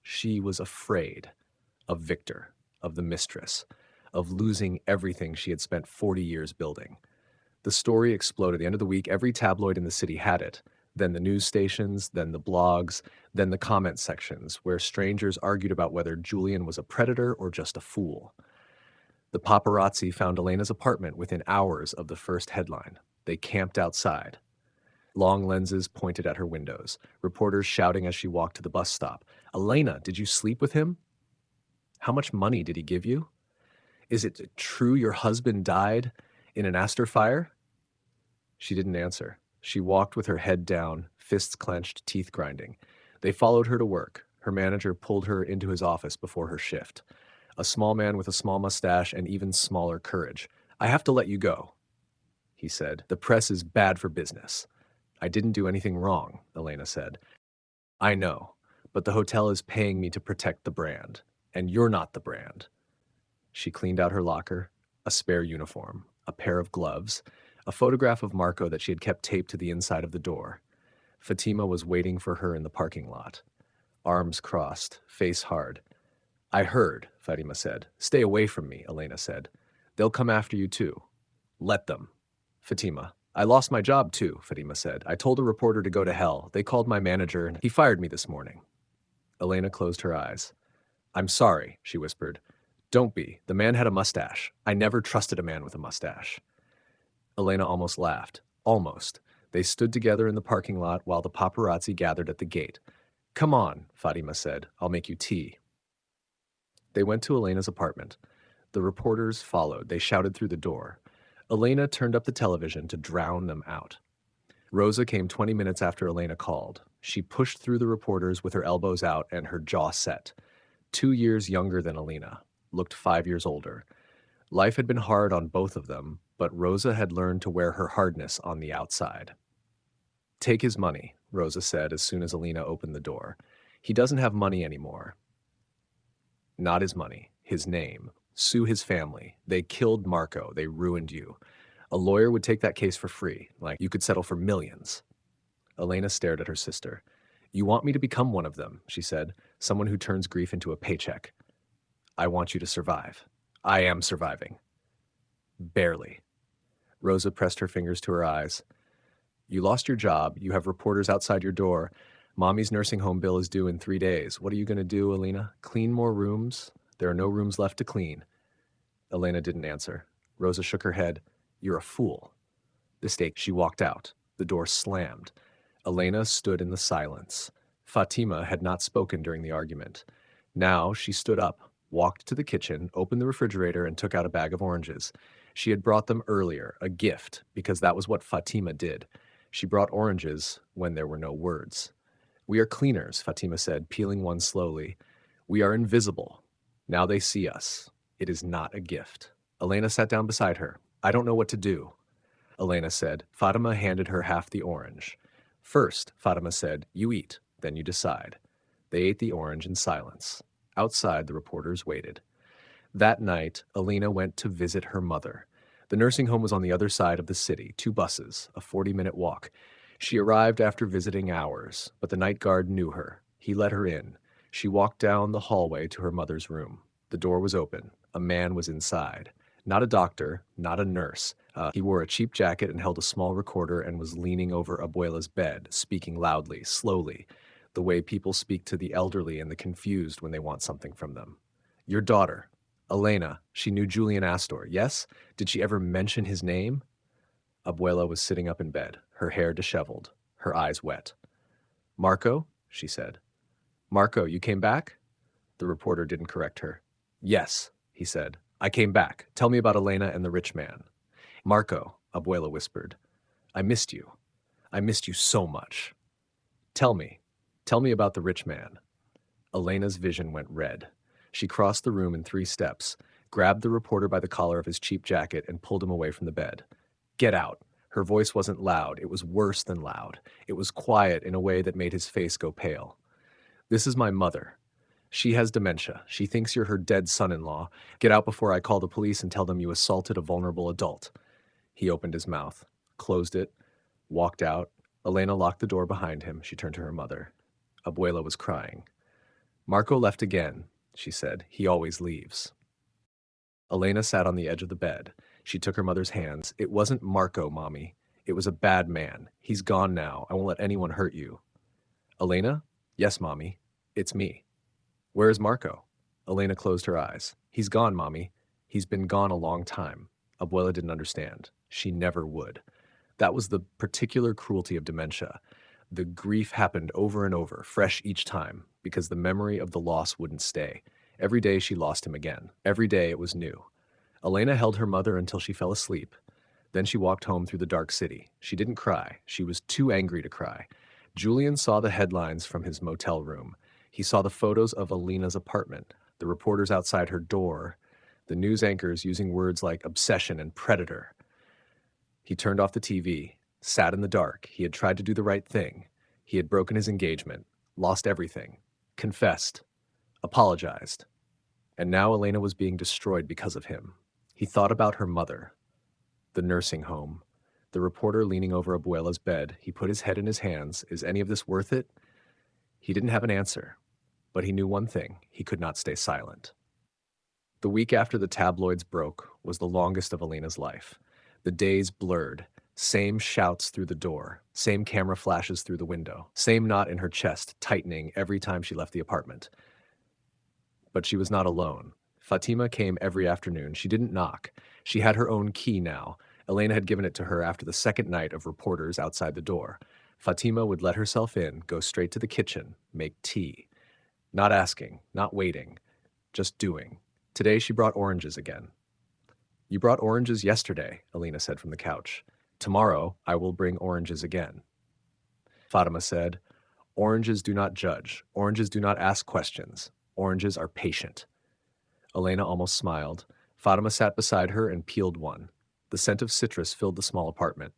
She was afraid of Victor, of the mistress, of losing everything she had spent 40 years building. The story exploded. At the end of the week, every tabloid in the city had it. Then the news stations, then the blogs, then the comment sections, where strangers argued about whether Julian was a predator or just a fool. The paparazzi found Elena's apartment within hours of the first headline. They camped outside. Long lenses pointed at her windows, reporters shouting as she walked to the bus stop. "Elena, did you sleep with him? How much money did he give you? Is it true your husband died in an Astor fire?" She didn't answer. She walked with her head down, fists clenched, teeth grinding. They followed her to work. Her manager pulled her into his office before her shift. A small man with a small mustache and even smaller courage. "I have to let you go," he said. "The press is bad for business." "I didn't do anything wrong," Elena said. "I know, but the hotel is paying me to protect the brand, and you're not the brand." She cleaned out her locker, a spare uniform, a pair of gloves, a photograph of Marco that she had kept taped to the inside of the door. Fatima was waiting for her in the parking lot. Arms crossed, face hard. "I heard," Fatima said. "Stay away from me," Elena said. "They'll come after you too." "Let them." Fatima. "I lost my job too," Fatima said. "I told a reporter to go to hell. They called my manager and he fired me this morning." Elena closed her eyes. "I'm sorry," she whispered. "Don't be. The man had a mustache. I never trusted a man with a mustache." Elena almost laughed. Almost. They stood together in the parking lot while the paparazzi gathered at the gate. "Come on," Fatima said. "I'll make you tea." They went to Elena's apartment. The reporters followed. They shouted through the door. Elena turned up the television to drown them out. Rosa came 20 minutes after Elena called. She pushed through the reporters with her elbows out and her jaw set. 2 years younger than Elena, looked 5 years older. Life had been hard on both of them, but Rosa had learned to wear her hardness on the outside. "Take his money," Rosa said as soon as Elena opened the door. "He doesn't have money anymore." "Not his money, his name. Sue his family. They killed Marco. They ruined you. A lawyer would take that case for free, like you could settle for millions." Elena stared at her sister. "You want me to become one of them," she said, "someone who turns grief into a paycheck. I want you to survive. I am surviving." "Barely." Rosa pressed her fingers to her eyes. "You lost your job. You have reporters outside your door. Mommy's nursing home bill is due in 3 days. What are you going to do, Elena? Clean more rooms? There are no rooms left to clean." Elena didn't answer. Rosa shook her head. "You're a fool." She walked out. The door slammed. Elena stood in the silence. Fatima had not spoken during the argument. Now she stood up, walked to the kitchen, opened the refrigerator, and took out a bag of oranges. She had brought them earlier, a gift, because that was what Fatima did. She brought oranges when there were no words. "We are cleaners," Fatima said, peeling one slowly. "We are invisible. Now they see us. It is not a gift." Elena sat down beside her. "I don't know what to do," Elena said. Fatima handed her half the orange. "First," Fatima said, "you eat, then you decide." They ate the orange in silence. Outside, the reporters waited. That night, Elena went to visit her mother. The nursing home was on the other side of the city, 2 buses, a 40-minute walk. She arrived after visiting hours, but the night guard knew her. He let her in. She walked down the hallway to her mother's room. The door was open. A man was inside. Not a doctor, not a nurse. He wore a cheap jacket and held a small recorder and was leaning over Abuela's bed, speaking loudly, slowly, the way people speak to the elderly and the confused when they want something from them. "Your daughter, Elena, she knew Julian Astor, yes? Did she ever mention his name?" Abuela was sitting up in bed, her hair disheveled, her eyes wet. "Marco?" she said. "Marco, you came back?" The reporter didn't correct her. "Yes," he said. "I came back. Tell me about Elena and the rich man." "Marco," Abuela whispered. "I missed you. I missed you so much. Tell me about the rich man." Elena's vision went red. She crossed the room in 3 steps, grabbed the reporter by the collar of his cheap jacket, and pulled him away from the bed. "Get out." Her voice wasn't loud. It was worse than loud. It was quiet in a way that made his face go pale. "This is my mother. She has dementia. She thinks you're her dead son-in-law. Get out before I call the police and tell them you assaulted a vulnerable adult." He opened his mouth, closed it, walked out. Elena locked the door behind him. She turned to her mother. Abuela was crying. "Marco left again," she said. "He always leaves." Elena sat on the edge of the bed. She took her mother's hands. "It wasn't Marco, Mommy. It was a bad man. He's gone now. I won't let anyone hurt you." "Elena?" "Yes, Mommy. It's me." "Where is Marco?" Elena closed her eyes. "He's gone, Mommy. He's been gone a long time." Abuela didn't understand. She never would. That was the particular cruelty of dementia. The grief happened over and over, fresh each time, because the memory of the loss wouldn't stay. Every day she lost him again. Every day it was new. Elena held her mother until she fell asleep. Then she walked home through the dark city. She didn't cry. She was too angry to cry. Julian saw the headlines from his motel room. He saw the photos of Elena's apartment, the reporters outside her door, the news anchors using words like obsession and predator. He turned off the TV, sat in the dark. He had tried to do the right thing. He had broken his engagement, lost everything, confessed, apologized. And now Elena was being destroyed because of him. He thought about her mother, the nursing home, the reporter leaning over Abuela's bed. He put his head in his hands. Is any of this worth it? He didn't have an answer, but he knew one thing. He could not stay silent. The week after the tabloids broke was the longest of Elena's life. The days blurred. Same shouts through the door, same camera flashes through the window, same knot in her chest tightening every time she left the apartment. But she was not alone. Fatima came every afternoon. She didn't knock. She had her own key now. Elena had given it to her after the second night of reporters outside the door. Fatima would let herself in, go straight to the kitchen, make tea. Not asking, not waiting, just doing. Today she brought oranges again. You brought oranges yesterday, Alina said from the couch. Tomorrow, I will bring oranges again. Fatima said, Oranges do not judge. Oranges do not ask questions. Oranges are patient. Elena almost smiled. Fatima sat beside her and peeled one. The scent of citrus filled the small apartment.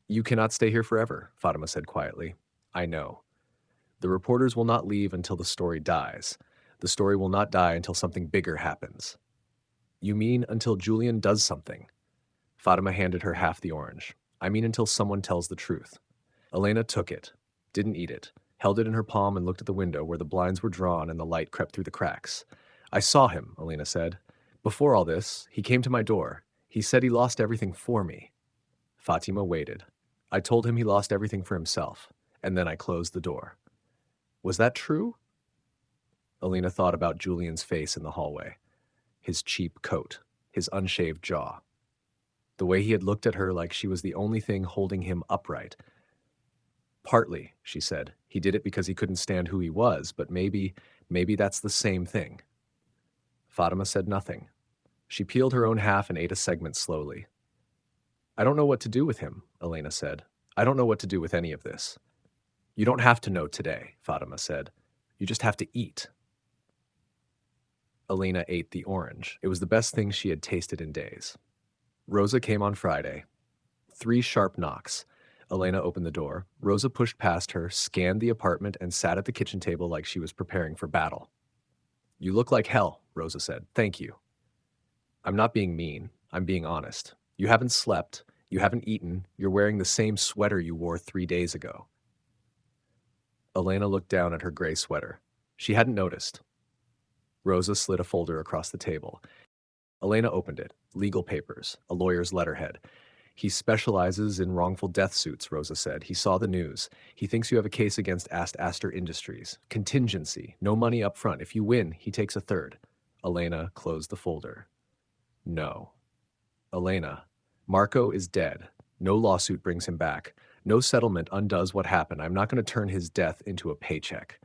You cannot stay here forever, Fatima said quietly. I know. The reporters will not leave until the story dies. The story will not die until something bigger happens. You mean until Julian does something? Fatima handed her half the orange. I mean until someone tells the truth. Elena took it, didn't eat it, held it in her palm and looked at the window where the blinds were drawn and the light crept through the cracks. I saw him, Elena said. Before all this, he came to my door. He said he lost everything for me. Fatima waited. I told him he lost everything for himself, and then I closed the door. Was that true? Elena thought about Julian's face in the hallway. His cheap coat, his unshaved jaw. The way he had looked at her like she was the only thing holding him upright. Partly, she said. He did it because he couldn't stand who he was, but maybe that's the same thing. Fatima said nothing. She peeled her own half and ate a segment slowly. I don't know what to do with him, Elena said. I don't know what to do with any of this. You don't have to know today, Fatima said. You just have to eat. Elena ate the orange. It was the best thing she had tasted in days. Rosa came on Friday. 3 sharp knocks. Elena opened the door. Rosa pushed past her, scanned the apartment, and sat at the kitchen table like she was preparing for battle. You look like hell, Rosa said. Thank you. I'm not being mean. I'm being honest. You haven't slept. You haven't eaten. You're wearing the same sweater you wore 3 days ago. Elena looked down at her gray sweater. She hadn't noticed. Rosa slid a folder across the table. Elena opened it. Legal papers. A lawyer's letterhead. He specializes in wrongful death suits, Rosa said. He saw the news. He thinks you have a case against Astor Industries. Contingency. No money up front. If you win, he takes a third. Elena closed the folder. No. Elena, Marco is dead. No lawsuit brings him back. No settlement undoes what happened. I'm not going to turn his death into a paycheck.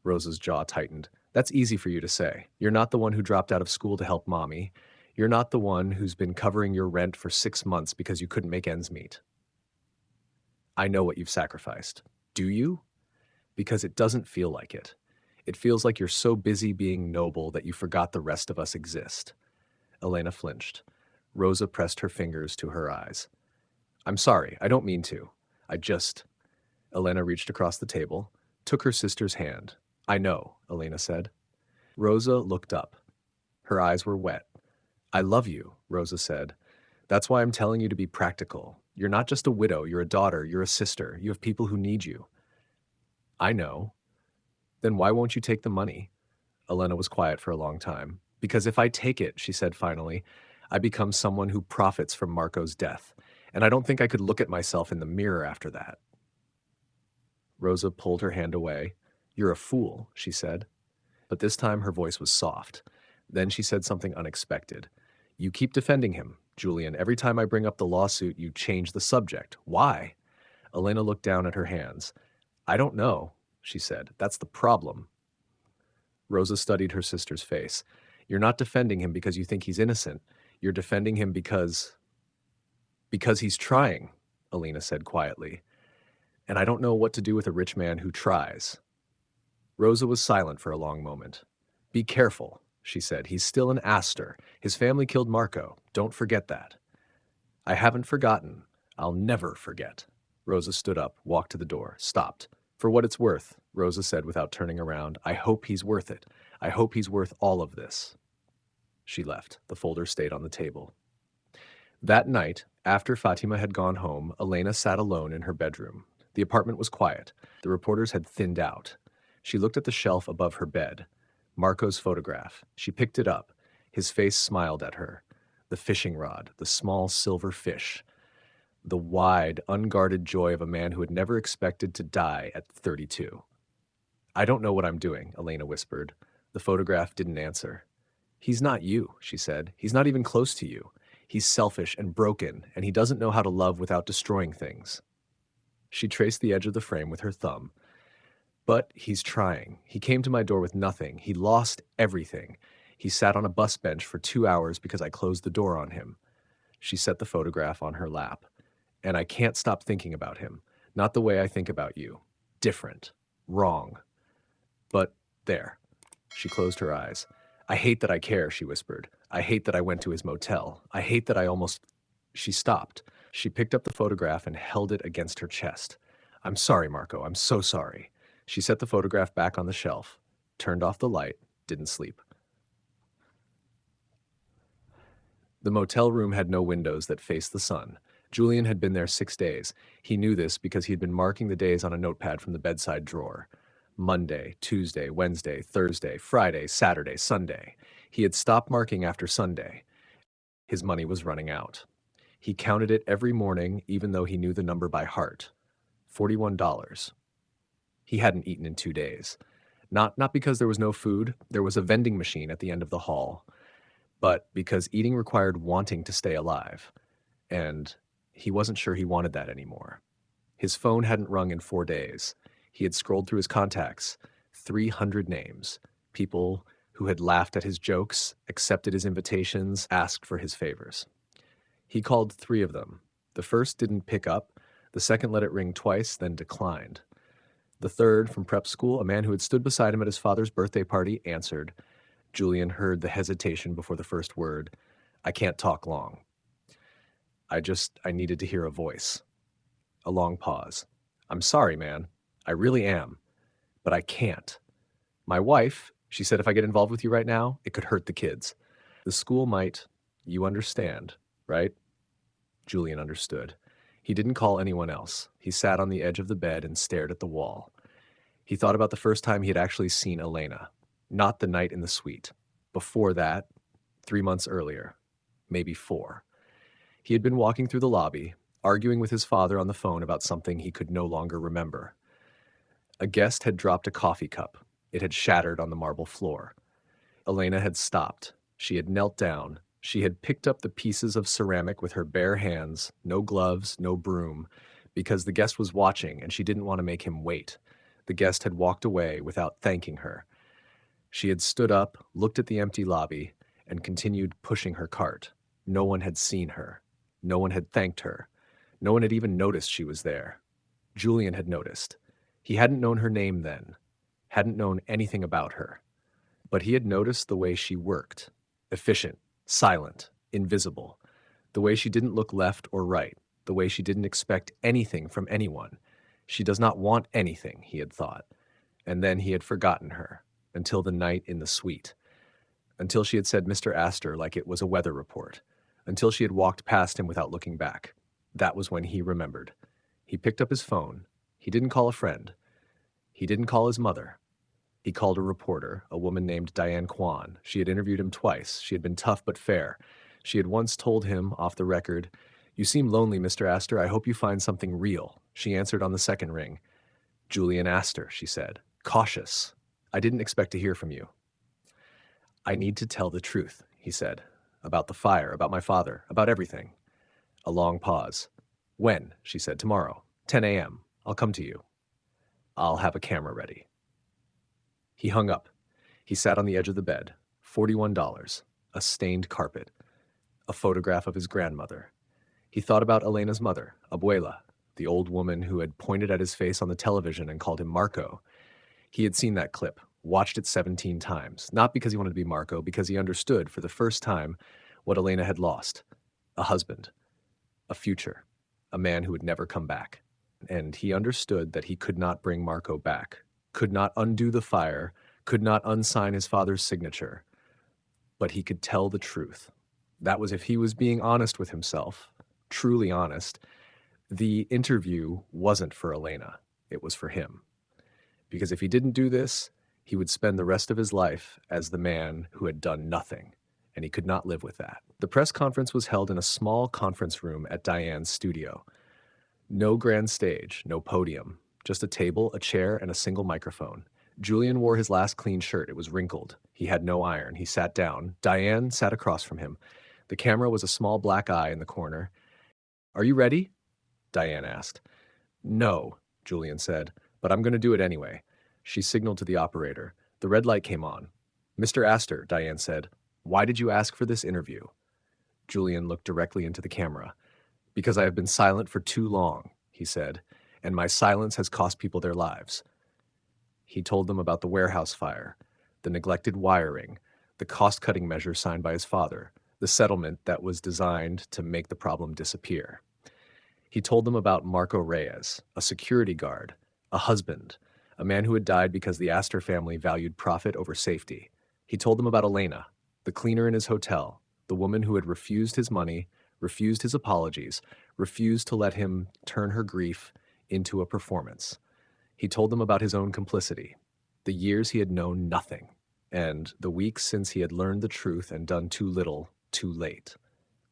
Rosa's jaw tightened. That's easy for you to say. You're not the one who dropped out of school to help mommy. You're not the one who's been covering your rent for 6 months because you couldn't make ends meet. I know what you've sacrificed. Do you? Because it doesn't feel like it. It feels like you're so busy being noble that you forgot the rest of us exist. Elena flinched. Rosa pressed her fingers to her eyes. I'm sorry, I don't mean to. Elena reached across the table, took her sister's hand. I know, Elena said. Rosa looked up. Her eyes were wet. I love you, Rosa said. That's why I'm telling you to be practical. You're not just a widow, you're a daughter, you're a sister. You have people who need you. I know. Then why won't you take the money? Elena was quiet for a long time. Because if I take it, she said finally, I become someone who profits from Marco's death. And I don't think I could look at myself in the mirror after that. Rosa pulled her hand away. You're a fool, she said. But this time her voice was soft. Then she said something unexpected. You keep defending him, Julian. Every time I bring up the lawsuit, you change the subject. Why? Elena looked down at her hands. I don't know, she said. That's the problem. Rosa studied her sister's face. You're not defending him because you think he's innocent. You're defending him because he's trying, Elena said quietly. And I don't know what to do with a rich man who tries. Rosa was silent for a long moment. Be careful, she said. He's still an Astor. His family killed Marco. Don't forget that. I haven't forgotten. I'll never forget. Rosa stood up, walked to the door, stopped. For what it's worth, Rosa said without turning around, I hope he's worth it. I hope he's worth all of this. She left. The folder stayed on the table. That night, after Fatima had gone home, Elena sat alone in her bedroom. The apartment was quiet. The reporters had thinned out. She looked at the shelf above her bed. Marco's photograph. She picked it up. His face smiled at her. The fishing rod, the small silver fish. The wide, unguarded joy of a man who had never expected to die at 32. I don't know what I'm doing, Elena whispered. The photograph didn't answer. He's not you, she said. He's not even close to you. He's selfish and broken, and he doesn't know how to love without destroying things. She traced the edge of the frame with her thumb. But he's trying. He came to my door with nothing. He lost everything. He sat on a bus bench for 2 hours because I closed the door on him. She set the photograph on her lap. And I can't stop thinking about him. Not the way I think about you. Different. Wrong. But there. She closed her eyes. I hate that I care, she whispered. I hate that I went to his motel. I hate that I almost... She stopped. She picked up the photograph and held it against her chest. I'm sorry, Marco. I'm so sorry. She set the photograph back on the shelf, turned off the light, didn't sleep. The motel room had no windows that faced the sun. Julian had been there 6 days. He knew this because he had been marking the days on a notepad from the bedside drawer. Monday, Tuesday, Wednesday, Thursday, Friday, Saturday, Sunday. He had stopped marking after Sunday. His money was running out. He counted it every morning, even though he knew the number by heart. $41. He hadn't eaten in 2 days. Not because there was no food. There was a vending machine at the end of the hall. But because eating required wanting to stay alive. And he wasn't sure he wanted that anymore. His phone hadn't rung in 4 days. He had scrolled through his contacts. 300 names. People who had laughed at his jokes, accepted his invitations, asked for his favors. He called 3 of them. The first didn't pick up. The second let it ring twice, then declined. The third, from prep school, a man who had stood beside him at his father's birthday party, answered. Julian heard the hesitation before the first word. I can't talk long. I needed to hear a voice. A long pause. I'm sorry, man. I really am. But I can't. My wife, she said if I get involved with you right now, it could hurt the kids. The school might. You understand, right? Julian understood. He didn't call anyone else. He sat on the edge of the bed and stared at the wall. He thought about the first time he had actually seen Elena. Not the night in the suite. Before that, 3 months earlier. Maybe 4. He had been walking through the lobby, arguing with his father on the phone about something he could no longer remember. A guest had dropped a coffee cup. It had shattered on the marble floor. Elena had stopped. She had knelt down. She had picked up the pieces of ceramic with her bare hands, no gloves, no broom, because the guest was watching and she didn't want to make him wait. The guest had walked away without thanking her. She had stood up, looked at the empty lobby, and continued pushing her cart. No one had seen her. No one had thanked her. No one had even noticed she was there. Julian had noticed. He hadn't known her name then, hadn't known anything about her. But he had noticed the way she worked. Efficient, silent, invisible. The way she didn't look left or right. The way she didn't expect anything from anyone. She does not want anything, he had thought. And then he had forgotten her, until the night in the suite. Until she had said Mr. Astor like it was a weather report. Until she had walked past him without looking back. That was when he remembered. He picked up his phone. He didn't call a friend. He didn't call his mother. He called a reporter, a woman named Diane Kwan. She had interviewed him twice. She had been tough but fair. She had once told him, off the record, "You seem lonely, Mr. Astor. I hope you find something real." She answered on the second ring. "Julian Astor," she said. "Cautious. I didn't expect to hear from you." "I need to tell the truth," he said. "About the fire, about my father, about everything." A long pause. "When?" she said. "Tomorrow. 10 a.m. I'll come to you. I'll have a camera ready." He hung up. He sat on the edge of the bed. $41. A stained carpet. A photograph of his grandmother. He thought about Elena's mother, Abuela, the old woman who had pointed at his face on the television and called him Marco. He had seen that clip, watched it 17 times, not because he wanted to be Marco, because he understood for the first time what Elena had lost. A husband. A future. A man who would never come back. And he understood that he could not bring Marco back, could not undo the fire, could not unsign his father's signature. But he could tell the truth. That was if he was being honest with himself, truly honest. The interview wasn't for Elena. It was for him. Because if he didn't do this, he would spend the rest of his life as the man who had done nothing, and he could not live with that. The press conference was held in a small conference room at Diane's studio. No grand stage, no podium, just a table, a chair, and a single microphone. Julian wore his last clean shirt. It was wrinkled. He had no iron. He sat down. Diane sat across from him. The camera was a small black eye in the corner. "Are you ready?" Diane asked. "No," Julian said, "but I'm going to do it anyway." She signaled to the operator. The red light came on. Mr. Astor, Diane said, why did you ask for this interview? Julian looked directly into the camera. Because I have been silent for too long, he said, and my silence has cost people their lives. He told them about the warehouse fire, the neglected wiring, the cost-cutting measures signed by his father, the settlement that was designed to make the problem disappear. He told them about Marco Reyes, a security guard, a husband, a man who had died because the Astor family valued profit over safety. He told them about Elena, the cleaner in his hotel, the woman who had refused his money, refused his apologies, refused to let him turn her grief into a performance. He told them about his own complicity, the years he had known nothing, and the weeks since he had learned the truth and done too little, too late.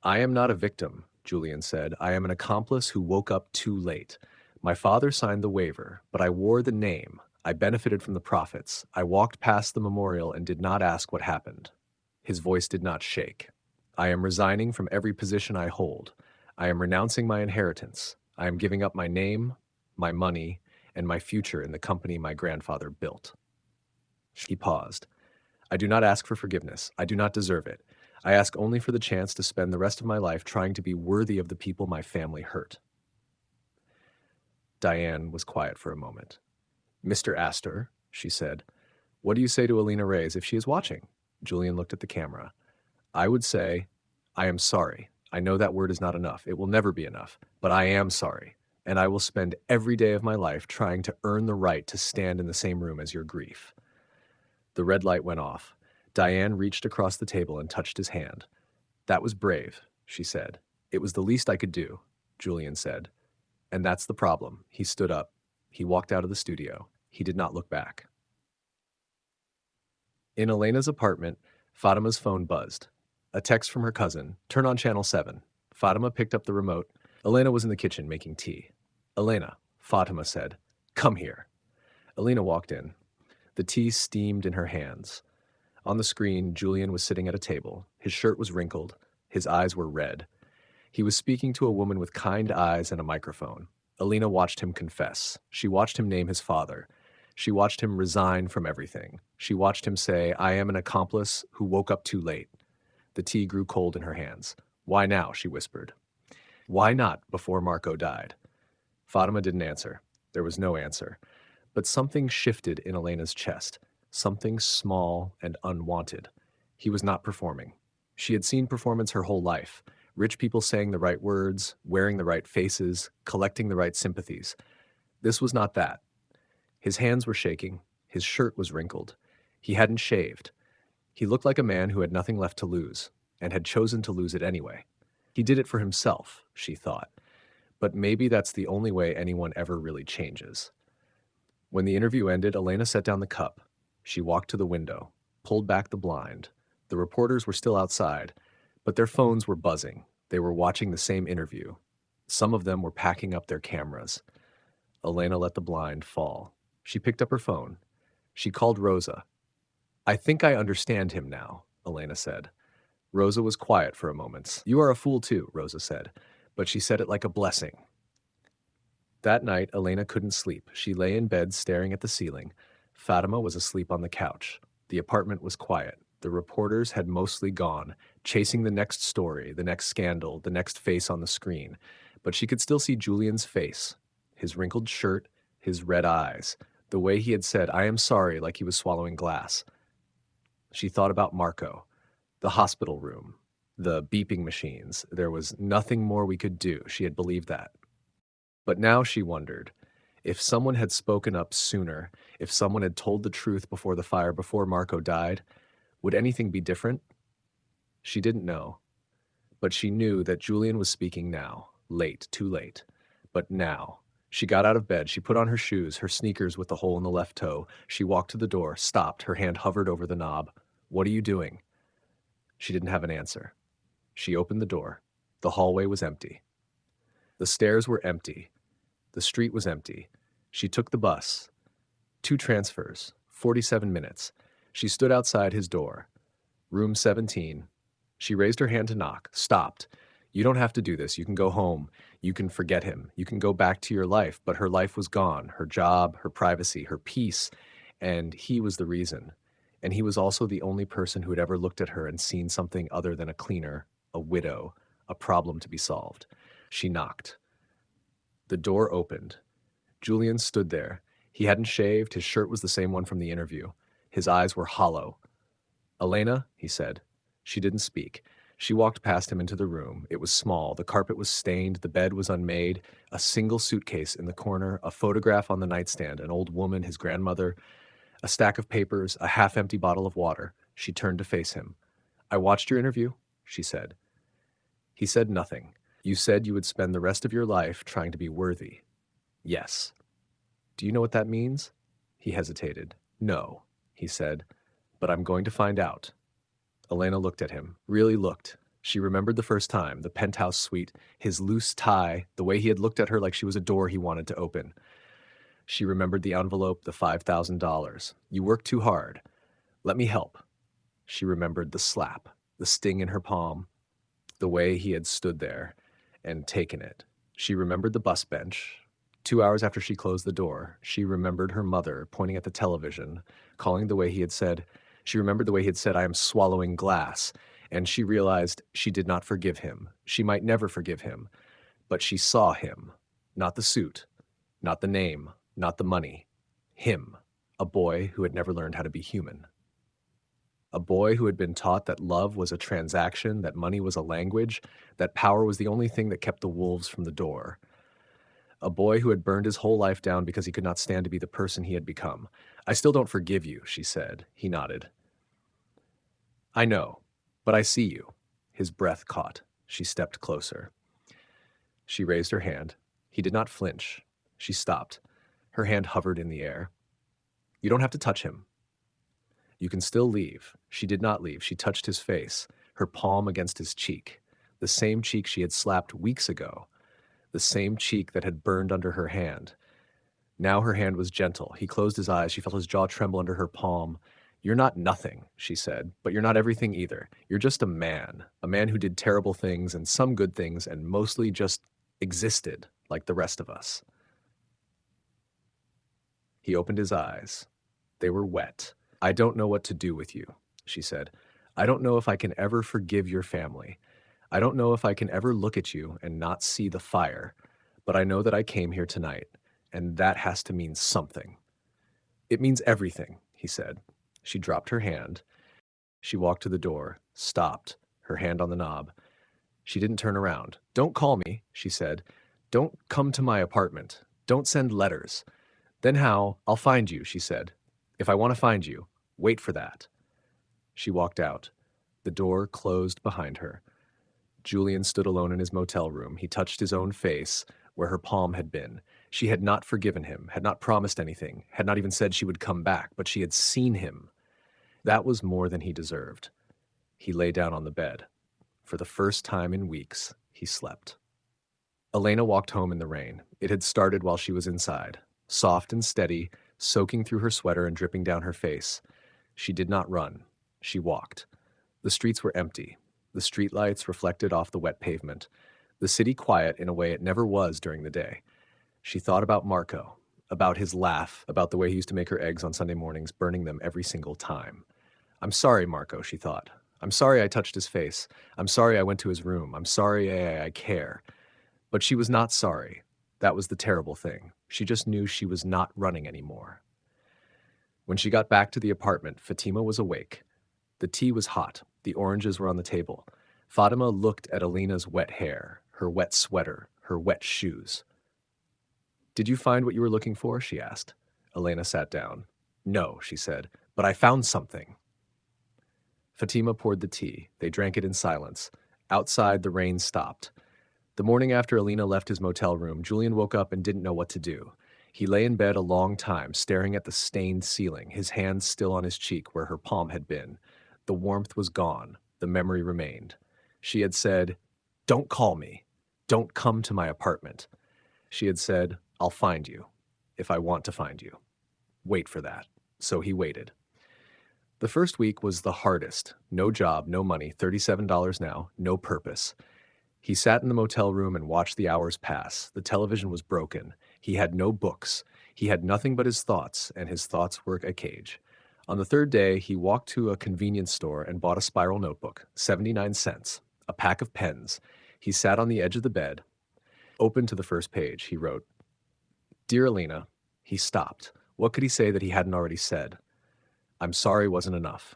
I am not a victim, Julian said. I am an accomplice who woke up too late. My father signed the waiver, but I wore the name. I benefited from the profits. I walked past the memorial and did not ask what happened. His voice did not shake. I am resigning from every position I hold. I am renouncing my inheritance. I am giving up my name, my money, and my future in the company my grandfather built. He paused. I do not ask for forgiveness. I do not deserve it. I ask only for the chance to spend the rest of my life trying to be worthy of the people my family hurt. Diane was quiet for a moment. Mr. Astor, she said, what do you say to Elena Reyes if she is watching? Julian looked at the camera. I would say, I am sorry. I know that word is not enough. It will never be enough, but I am sorry. And I will spend every day of my life trying to earn the right to stand in the same room as your grief. The red light went off. Diane reached across the table and touched his hand. That was brave, she said. It was the least I could do, Julian said. And that's the problem. He stood up. He walked out of the studio. He did not look back. In Elena's apartment, Fatima's phone buzzed. A text from her cousin. Turn on channel 7. Fatima picked up the remote. Elena was in the kitchen making tea. Elena, Fatima said, come here. Elena walked in. The tea steamed in her hands. On the screen, Julian was sitting at a table. His shirt was wrinkled. His eyes were red. He was speaking to a woman with kind eyes and a microphone. Elena watched him confess. She watched him name his father. She watched him resign from everything. She watched him say, I am an accomplice who woke up too late. The tea grew cold in her hands. Why now? She whispered. Why not before Marco died? Fatima didn't answer. There was no answer. But something shifted in Elena's chest. Something small and unwanted. He was not performing. She had seen performance her whole life. Rich people saying the right words, wearing the right faces, collecting the right sympathies. This was not that. His hands were shaking. His shirt was wrinkled. He hadn't shaved. He looked like a man who had nothing left to lose, and had chosen to lose it anyway. He did it for himself, she thought. But maybe that's the only way anyone ever really changes. When the interview ended, Elena set down the cup. She walked to the window, pulled back the blind. The reporters were still outside, but their phones were buzzing. They were watching the same interview. Some of them were packing up their cameras. Elena let the blind fall. She picked up her phone. She called Rosa. I think I understand him now, Elena said. Rosa was quiet for a moment. You are a fool too, Rosa said, but she said it like a blessing. That night, Elena couldn't sleep. She lay in bed staring at the ceiling. Fatima was asleep on the couch. The apartment was quiet. The reporters had mostly gone, chasing the next story, the next scandal, the next face on the screen. But she could still see Julian's face, his wrinkled shirt, his red eyes, the way he had said, I am sorry, like he was swallowing glass. She thought about Marco, the hospital room, the beeping machines. There was nothing more we could do. She had believed that. But now she wondered, if someone had spoken up sooner, if someone had told the truth before the fire, before Marco died, would anything be different? She didn't know. But she knew that Julian was speaking now, late, too late. But now. She got out of bed. She put on her shoes, her sneakers with the hole in the left toe. She walked to the door, stopped. Her hand hovered over the knob. What are you doing? She didn't have an answer. She opened the door. The hallway was empty. The stairs were empty. The street was empty. She took the bus. 2 transfers, 47 minutes. She stood outside his door. Room 17. She raised her hand to knock, stopped. You don't have to do this. You can go home. You can forget him. You can go back to your life. But her life was gone. Her job, her privacy, her peace. And he was the reason. And he was also the only person who had ever looked at her and seen something other than a cleaner, a widow, a problem to be solved. She knocked. The door opened. Julian stood there. He hadn't shaved, his shirt was the same one from the interview. His eyes were hollow. "Elena," he said. She didn't speak. She walked past him into the room. It was small. The carpet was stained. The bed was unmade. A single suitcase in the corner, a photograph on the nightstand, an old woman, his grandmother, a stack of papers, a half-empty bottle of water. She turned to face him. "I watched your interview," she said. He said nothing. "You said you would spend the rest of your life trying to be worthy." "Yes." "Do you know what that means?" He hesitated. "No," he said, "but I'm going to find out." Elena looked at him, really looked. She remembered the first time, the penthouse suite, his loose tie, the way he had looked at her like she was a door he wanted to open. She remembered the envelope, the $5,000. "You work too hard. Let me help." She remembered the slap, the sting in her palm, the way he had stood there and taken it. She remembered the bus bench. 2 hours after she closed the door, she remembered her mother pointing at the television, calling the way he had said, she remembered the way he had said, "I am swallowing glass," and she realized she did not forgive him. She might never forgive him, but she saw him, not the suit, not the name, not the money. Him, a boy who had never learned how to be human. A boy who had been taught that love was a transaction, that money was a language, that power was the only thing that kept the wolves from the door. A boy who had burned his whole life down because he could not stand to be the person he had become. "I still don't forgive you," she said. He nodded. "I know, but I see you." His breath caught. She stepped closer. She raised her hand. He did not flinch. She stopped. Her hand hovered in the air. "You don't have to touch him. You can still leave." She did not leave. She touched his face, her palm against his cheek, the same cheek she had slapped weeks ago, the same cheek that had burned under her hand. Now her hand was gentle. He closed his eyes. She felt his jaw tremble under her palm. "You're not nothing," she said, "but you're not everything either. You're just a man who did terrible things and some good things and mostly just existed like the rest of us." He opened his eyes. They were wet. "I don't know what to do with you," she said. "I don't know if I can ever forgive your family. I don't know if I can ever look at you and not see the fire, but I know that I came here tonight, and that has to mean something." "It means everything," he said. She dropped her hand. She walked to the door, stopped, her hand on the knob. She didn't turn around. "Don't call me," she said. "Don't come to my apartment. Don't send letters." "Then how? I'll find you," she said. "If I want to find you, wait for that." She walked out. The door closed behind her. Julian stood alone in his motel room. He touched his own face, where her palm had been. She had not forgiven him, had not promised anything, had not even said she would come back, but she had seen him. That was more than he deserved. He lay down on the bed. For the first time in weeks, he slept. Elena walked home in the rain. It had started while she was inside, soft and steady, soaking through her sweater and dripping down her face. She did not run. She walked. The streets were empty. The streetlights reflected off the wet pavement. The city quiet in a way it never was during the day. She thought about Marco, about his laugh, about the way he used to make her eggs on Sunday mornings, burning them every single time. "I'm sorry, Marco," she thought. "I'm sorry I touched his face. I'm sorry I went to his room. I'm sorry I care." But she was not sorry. That was the terrible thing. She just knew she was not running anymore. When she got back to the apartment, Fatima was awake. The tea was hot. The oranges were on the table. Fatima looked at Alina's wet hair, her wet sweater, her wet shoes. "Did you find what you were looking for?" she asked. Elena sat down. "No," she said, "but I found something." Fatima poured the tea. They drank it in silence. Outside, the rain stopped. The morning after Alina left his motel room, Julian woke up and didn't know what to do. He lay in bed a long time, staring at the stained ceiling, his hand still on his cheek where her palm had been. The warmth was gone. The memory remained. She had said, "Don't call me. Don't come to my apartment." She had said, "I'll find you, if I want to find you. Wait for that." So he waited. The first week was the hardest. No job, no money, $37 now, no purpose. He sat in the motel room and watched the hours pass. The television was broken. He had no books. He had nothing but his thoughts, and his thoughts were a cage. On the third day, he walked to a convenience store and bought a spiral notebook, 79 cents, a pack of pens. He sat on the edge of the bed, opened to the first page. He wrote, "Dear Elena," he stopped. What could he say that he hadn't already said? "I'm sorry wasn't enough.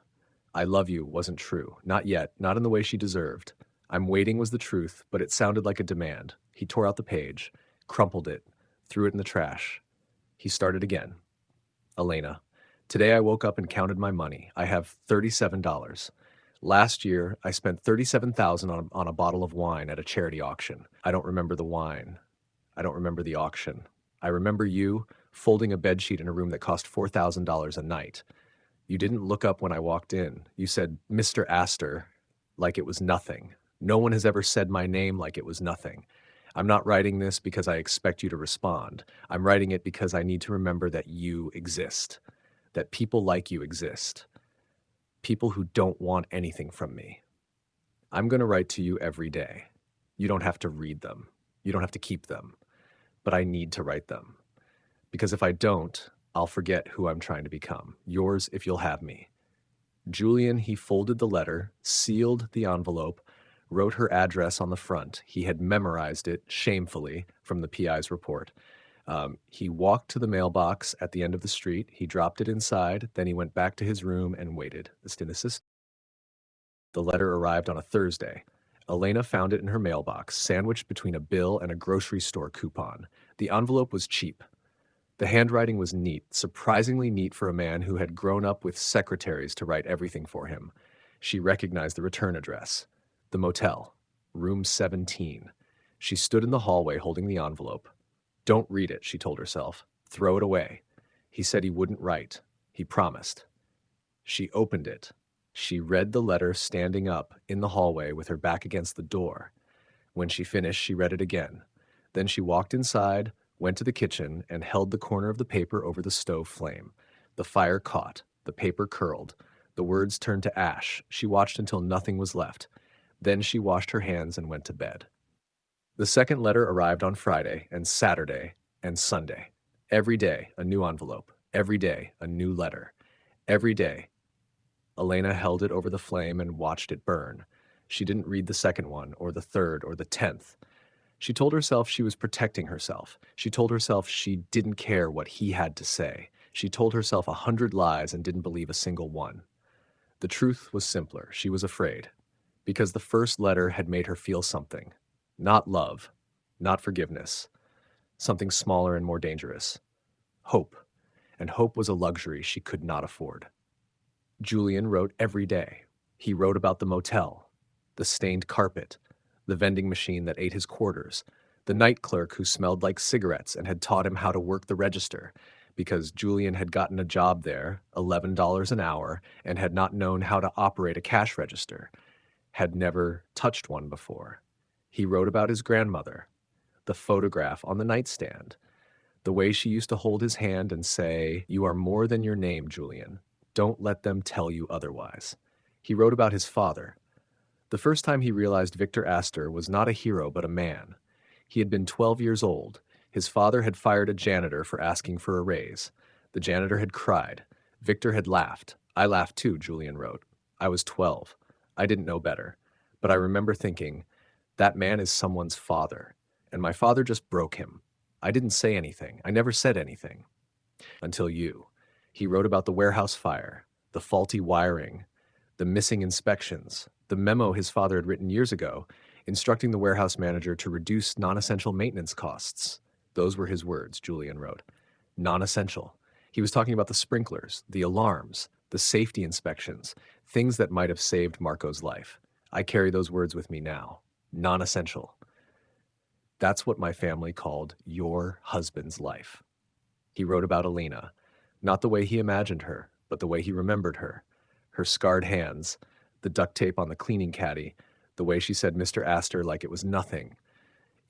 I love you wasn't true. Not yet, not in the way she deserved. I'm waiting was the truth, but it sounded like a demand." He tore out the page, crumpled it, threw it in the trash. He started again. "Elena, today I woke up and counted my money. I have $37. Last year, I spent $37,000 on a bottle of wine at a charity auction. I don't remember the wine. I don't remember the auction. I remember you folding a bedsheet in a room that cost $4,000 a night. You didn't look up when I walked in. You said, 'Mr. Astor,' like it was nothing. No one has ever said my name like it was nothing. I'm not writing this because I expect you to respond. I'm writing it because I need to remember that you exist, that people like you exist, people who don't want anything from me. I'm going to write to you every day. You don't have to read them. You don't have to keep them. But I need to write them. Because if I don't, I'll forget who I'm trying to become. Yours if you'll have me." Julian, he folded the letter, sealed the envelope, wrote her address on the front. He had memorized it shamefully from the PI's report. He walked to the mailbox at the end of the street. He dropped it inside. Then he went back to his room and waited. The letter arrived on a Thursday. Elena found it in her mailbox, sandwiched between a bill and a grocery store coupon. The envelope was cheap. The handwriting was neat, surprisingly neat for a man who had grown up with secretaries to write everything for him. She recognized the return address. The motel, room 17. She stood in the hallway holding the envelope. "Don't read it," she told herself. "Throw it away." He said he wouldn't write. He promised. She opened it. She read the letter standing up in the hallway with her back against the door. When she finished, she read it again. Then she walked inside, went to the kitchen, and held the corner of the paper over the stove flame. The fire caught. The paper curled. The words turned to ash. She watched until nothing was left. Then she washed her hands and went to bed. The second letter arrived on Friday and Saturday and Sunday. Every day, a new envelope. Every day, a new letter. Every day. Elena held it over the flame and watched it burn. She didn't read the second one, or the third, or the 10th. She told herself she was protecting herself. She told herself she didn't care what he had to say. She told herself 100 lies and didn't believe a single one. The truth was simpler. She was afraid. Because the first letter had made her feel something. Not love. Not forgiveness. Something smaller and more dangerous. Hope. And hope was a luxury she could not afford. Julian wrote every day. He wrote about the motel, the stained carpet, the vending machine that ate his quarters, the night clerk who smelled like cigarettes and had taught him how to work the register, because Julian had gotten a job there, $11 an hour, and had not known how to operate a cash register, had never touched one before. He wrote about his grandmother, the photograph on the nightstand, the way she used to hold his hand and say, "You are more than your name, Julian. Don't let them tell you otherwise." He wrote about his father. The first time he realized Victor Astor was not a hero but a man. He had been 12 years old. His father had fired a janitor for asking for a raise. The janitor had cried. Victor had laughed. "I laughed too," Julian wrote. "I was 12. I didn't know better. But I remember thinking, that man is someone's father. And my father just broke him. I didn't say anything. I never said anything. Until you." He wrote about the warehouse fire, the faulty wiring, the missing inspections, the memo his father had written years ago, instructing the warehouse manager to reduce non-essential maintenance costs. Those were his words, Julian wrote. Non-essential. He was talking about the sprinklers, the alarms, the safety inspections, things that might have saved Marco's life. I carry those words with me now. Non-essential. That's what my family called your husband's life. He wrote about Elena, not the way he imagined her, but the way he remembered her. Her scarred hands, the duct tape on the cleaning caddy, the way she said Mr. Astor like it was nothing.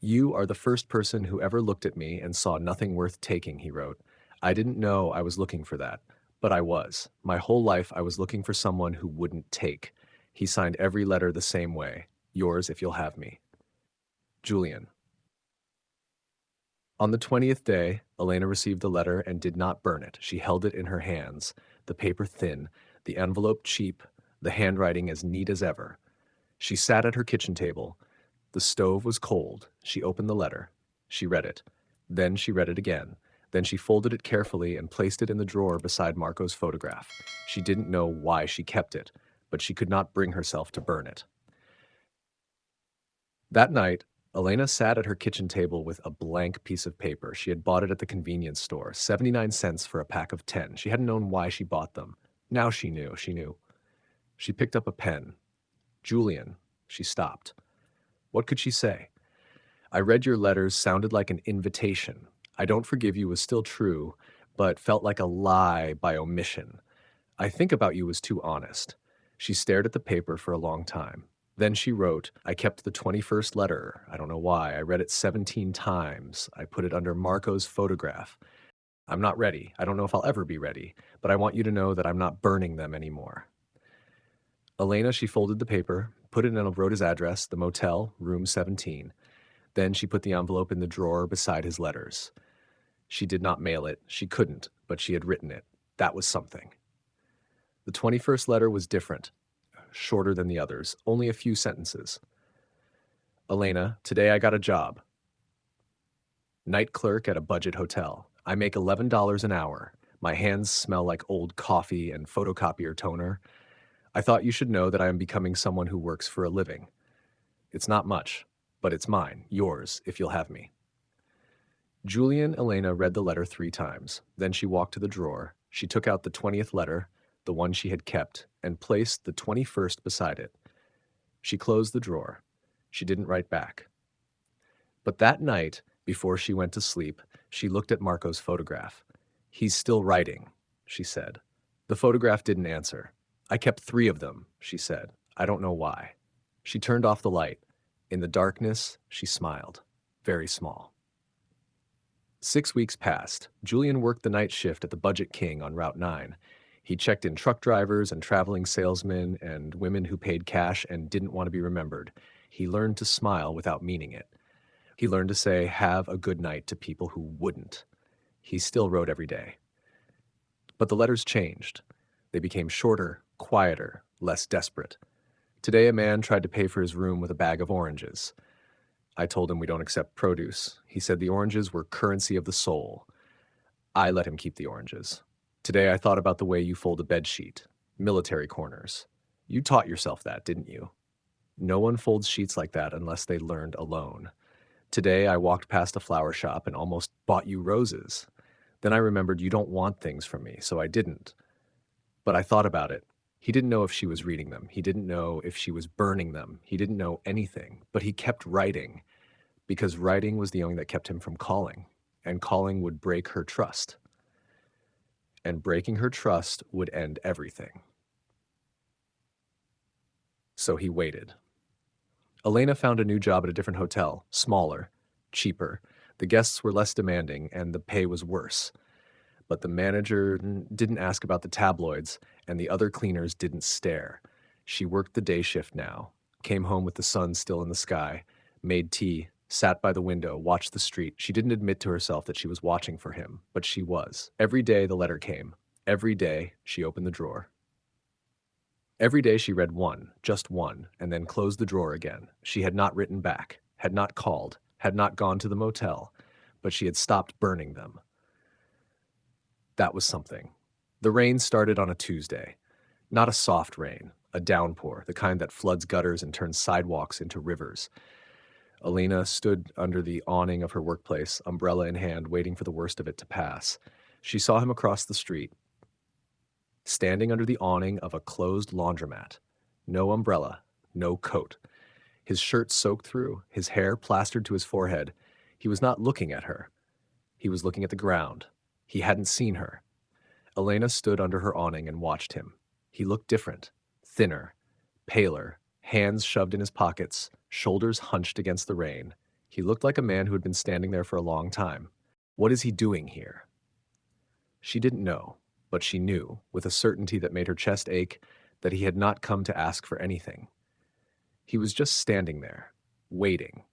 "You are the first person who ever looked at me and saw nothing worth taking," he wrote. "I didn't know I was looking for that, but I was. My whole life I was looking for someone who wouldn't take." He signed every letter the same way. "Yours if you'll have me. Julian." On the 20th day, Elena received the letter and did not burn it. She held it in her hands. the paper thin, the envelope cheap, the handwriting as neat as ever. She sat at her kitchen table. The stove was cold. She opened the letter. She read it. Then she read it again. Then she folded it carefully and placed it in the drawer beside Marco's photograph. She didn't know why she kept it, but she could not bring herself to burn it. That night, Elena sat at her kitchen table with a blank piece of paper. She had bought it at the convenience store, 79 cents for a pack of 10. She hadn't known why she bought them. Now she knew. She picked up a pen. Julian. She stopped. What could she say? I read your letters sounded like an invitation. I don't forgive you was still true, but felt like a lie by omission. I think about you was too honest. She stared at the paper for a long time. Then she wrote, I kept the 21st letter. I don't know why. I read it 17 times. I put it under Marco's photograph. I'm not ready. I don't know if I'll ever be ready, but I want you to know that I'm not burning them anymore. Elena, she folded the paper, put it in and wrote his address, the motel, room 17. Then she put the envelope in the drawer beside his letters. She did not mail it. She couldn't, but she had written it. That was something. The 21st letter was different, shorter than the others, only a few sentences. Elena, today I got a job. Night clerk at a budget hotel. I make $11 an hour. My hands smell like old coffee and photocopier toner. I thought you should know that I am becoming someone who works for a living. It's not much, but it's mine, yours, if you'll have me. Julian Elena read the letter 3 times. Then she walked to the drawer. She took out the 20th letter, the one she had kept, and placed the 21st beside it. She closed the drawer. She didn't write back. But that night, before she went to sleep, she looked at Marco's photograph. He's still writing, she said. The photograph didn't answer. I kept 3 of them, she said. I don't know why. She turned off the light. In the darkness, she smiled. Very small. 6 weeks passed. Julian worked the night shift at the Budget King on Route 9. He checked in truck drivers and traveling salesmen and women who paid cash and didn't want to be remembered. He learned to smile without meaning it. He learned to say, have a good night to people who wouldn't. He still wrote every day. But the letters changed. They became shorter, quieter, less desperate. Today a man tried to pay for his room with a bag of oranges. I told him we don't accept produce. He said the oranges were currency of the soul. I let him keep the oranges. Today I thought about the way you fold a bedsheet. Military corners. You taught yourself that, didn't you? No one folds sheets like that unless they learned alone. Today I walked past a flower shop and almost bought you roses. Then I remembered you don't want things from me, so I didn't. But I thought about it. He didn't know if she was reading them. He didn't know if she was burning them. He didn't know anything. But he kept writing, because writing was the only that kept him from calling. And calling would break her trust. And breaking her trust would end everything. So he waited. Elena found a new job at a different hotel, smaller, cheaper. The guests were less demanding, and the pay was worse. But the manager didn't ask about the tabloids, and the other cleaners didn't stare. She worked the day shift now, came home with the sun still in the sky, made tea, sat by the window, watched the street. She didn't admit to herself that she was watching for him, but she was. Every day the letter came. Every day she opened the drawer. Every day she read one, just one, and then closed the drawer again. She had not written back, had not called, had not gone to the motel, but she had stopped burning them. That was something. The rain started on a Tuesday. Not a soft rain, a downpour, the kind that floods gutters and turns sidewalks into rivers. Elena stood under the awning of her workplace, umbrella in hand, waiting for the worst of it to pass. She saw him across the street, standing under the awning of a closed laundromat. No umbrella, no coat. His shirt soaked through, his hair plastered to his forehead. He was not looking at her. He was looking at the ground. He hadn't seen her. Elena stood under her awning and watched him. He looked different, thinner, paler, hands shoved in his pockets, shoulders hunched against the rain. He looked like a man who had been standing there for a long time. What is he doing here? She didn't know, but she knew, with a certainty that made her chest ache, that he had not come to ask for anything. He was just standing there, waiting.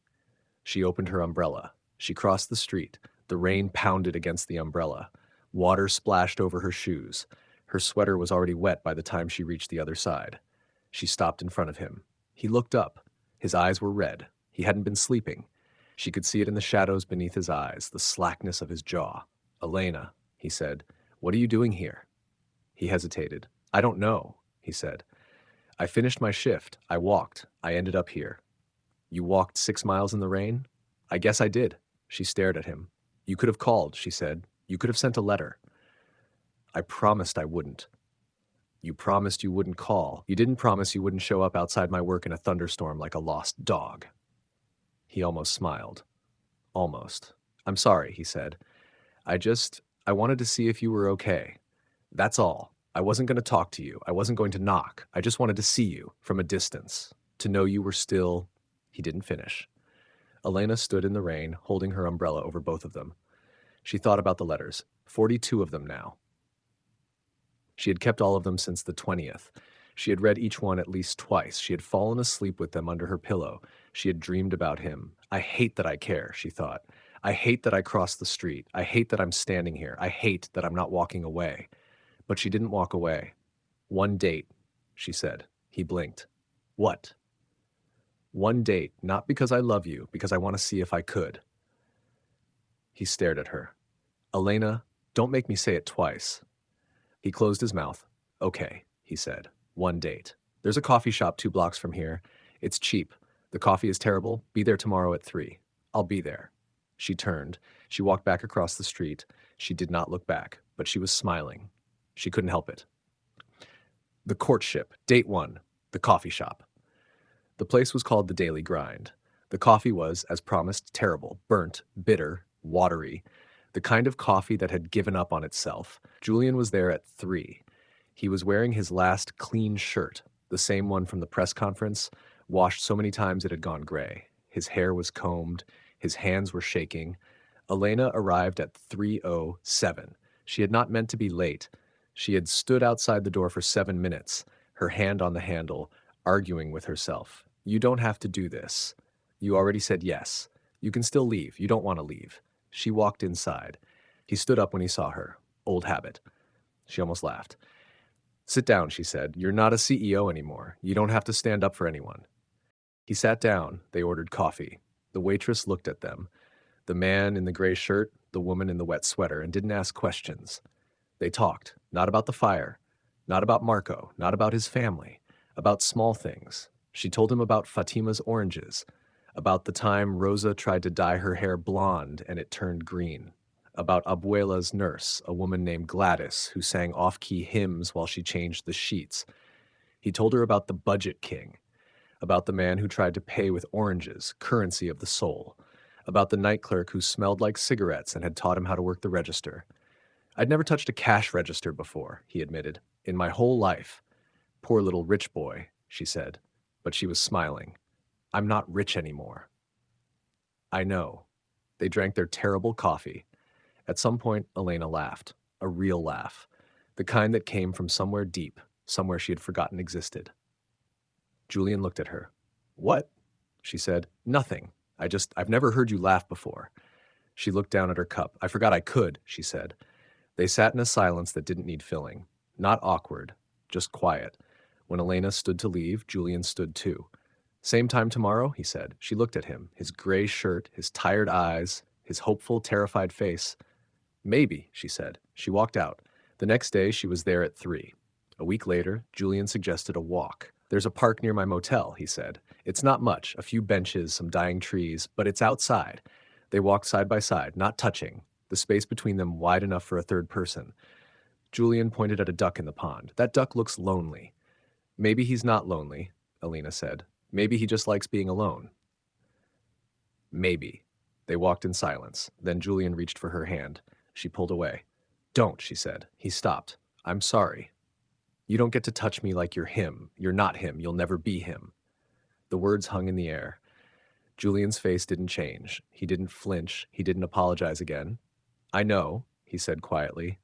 She opened her umbrella. She crossed the street. The rain pounded against the umbrella. Water splashed over her shoes. Her sweater was already wet by the time she reached the other side. She stopped in front of him. He looked up. His eyes were red. He hadn't been sleeping. She could see it in the shadows beneath his eyes, the slackness of his jaw. "Elena," he said, "what are you doing here?" He hesitated. "I don't know," he said. "I finished my shift. I walked. I ended up here." "You walked 6 miles in the rain?" "I guess I did." She stared at him. "You could have called," she said. "You could have sent a letter." "I promised I wouldn't." "You promised you wouldn't call. You didn't promise you wouldn't show up outside my work in a thunderstorm like a lost dog." He almost smiled. Almost. "I'm sorry," he said. I wanted to see if you were okay. That's all. I wasn't going to talk to you. I wasn't going to knock. I just wanted to see you from a distance, to know you were still—" He didn't finish. Elena stood in the rain, holding her umbrella over both of them. She thought about the letters. 42 of them now. She had kept all of them since the 20th. She had read each one at least twice. She had fallen asleep with them under her pillow. She had dreamed about him. "I hate that I care," she thought. "I hate that I crossed the street. I hate that I'm standing here. I hate that I'm not walking away." But she didn't walk away. "One date," she said. He blinked. "What?" "One date, not because I love you, because I want to see if I could." He stared at her. "Elena, don't make me say it twice." He closed his mouth. "Okay," he said. "One date. There's a coffee shop 2 blocks from here. It's cheap. The coffee is terrible. Be there tomorrow at 3. I'll be there." She turned. She walked back across the street. She did not look back, but she was smiling. She couldn't help it. The courtship. Date 1. The coffee shop. The place was called the Daily Grind. The coffee was, as promised, terrible, burnt, bitter, watery, the kind of coffee that had given up on itself. Julian was there at 3. He was wearing his last clean shirt, the same one from the press conference, washed so many times it had gone gray. His hair was combed. His hands were shaking. Elena arrived at 3:07. She had not meant to be late. She had stood outside the door for 7 minutes, her hand on the handle, arguing with herself. "You don't have to do this. You already said yes. You can still leave. You don't want to leave." She walked inside. He stood up when he saw her. Old habit. She almost laughed. "Sit down," she said. "You're not a CEO anymore. You don't have to stand up for anyone." He sat down. They ordered coffee. The waitress looked at them. The man in the gray shirt, the woman in the wet sweater, and didn't ask questions. They talked, not about the fire, not about Marco, not about his family, about small things. She told him about Fatima's oranges, about the time Rosa tried to dye her hair blonde and it turned green, about Abuela's nurse, a woman named Gladys, who sang off-key hymns while she changed the sheets. He told her about the budget king, about the man who tried to pay with oranges, currency of the soul, about the night clerk who smelled like cigarettes and had taught him how to work the register. "I'd never touched a cash register before," he admitted, "in my whole life." "Poor little rich boy," she said, but she was smiling. "I'm not rich anymore." "I know." They drank their terrible coffee. At some point, Elena laughed, a real laugh, the kind that came from somewhere deep, somewhere she had forgotten existed. Julian looked at her. "What?" she said. "Nothing. I've never heard you laugh before." She looked down at her cup. "I forgot I could," she said. They sat in a silence that didn't need filling. Not awkward, just quiet. When Elena stood to leave, Julian stood too. "Same time tomorrow?" he said. She looked at him, his gray shirt, his tired eyes, his hopeful, terrified face. "Maybe," she said. She walked out. The next day, she was there at 3. A week later, Julian suggested a walk. "There's a park near my motel," he said. "It's not much, a few benches, some dying trees, but it's outside." They walked side by side, not touching, the space between them wide enough for a third person. Julian pointed at a duck in the pond. "That duck looks lonely." "Maybe he's not lonely," Elena said. "Maybe he just likes being alone." "Maybe." They walked in silence. Then Julian reached for her hand. She pulled away. "Don't," she said. He stopped. "I'm sorry. You don't get to touch me like you're him. You're not him. You'll never be him." The words hung in the air. Julian's face didn't change. He didn't flinch. He didn't apologize again. "I know," he said quietly.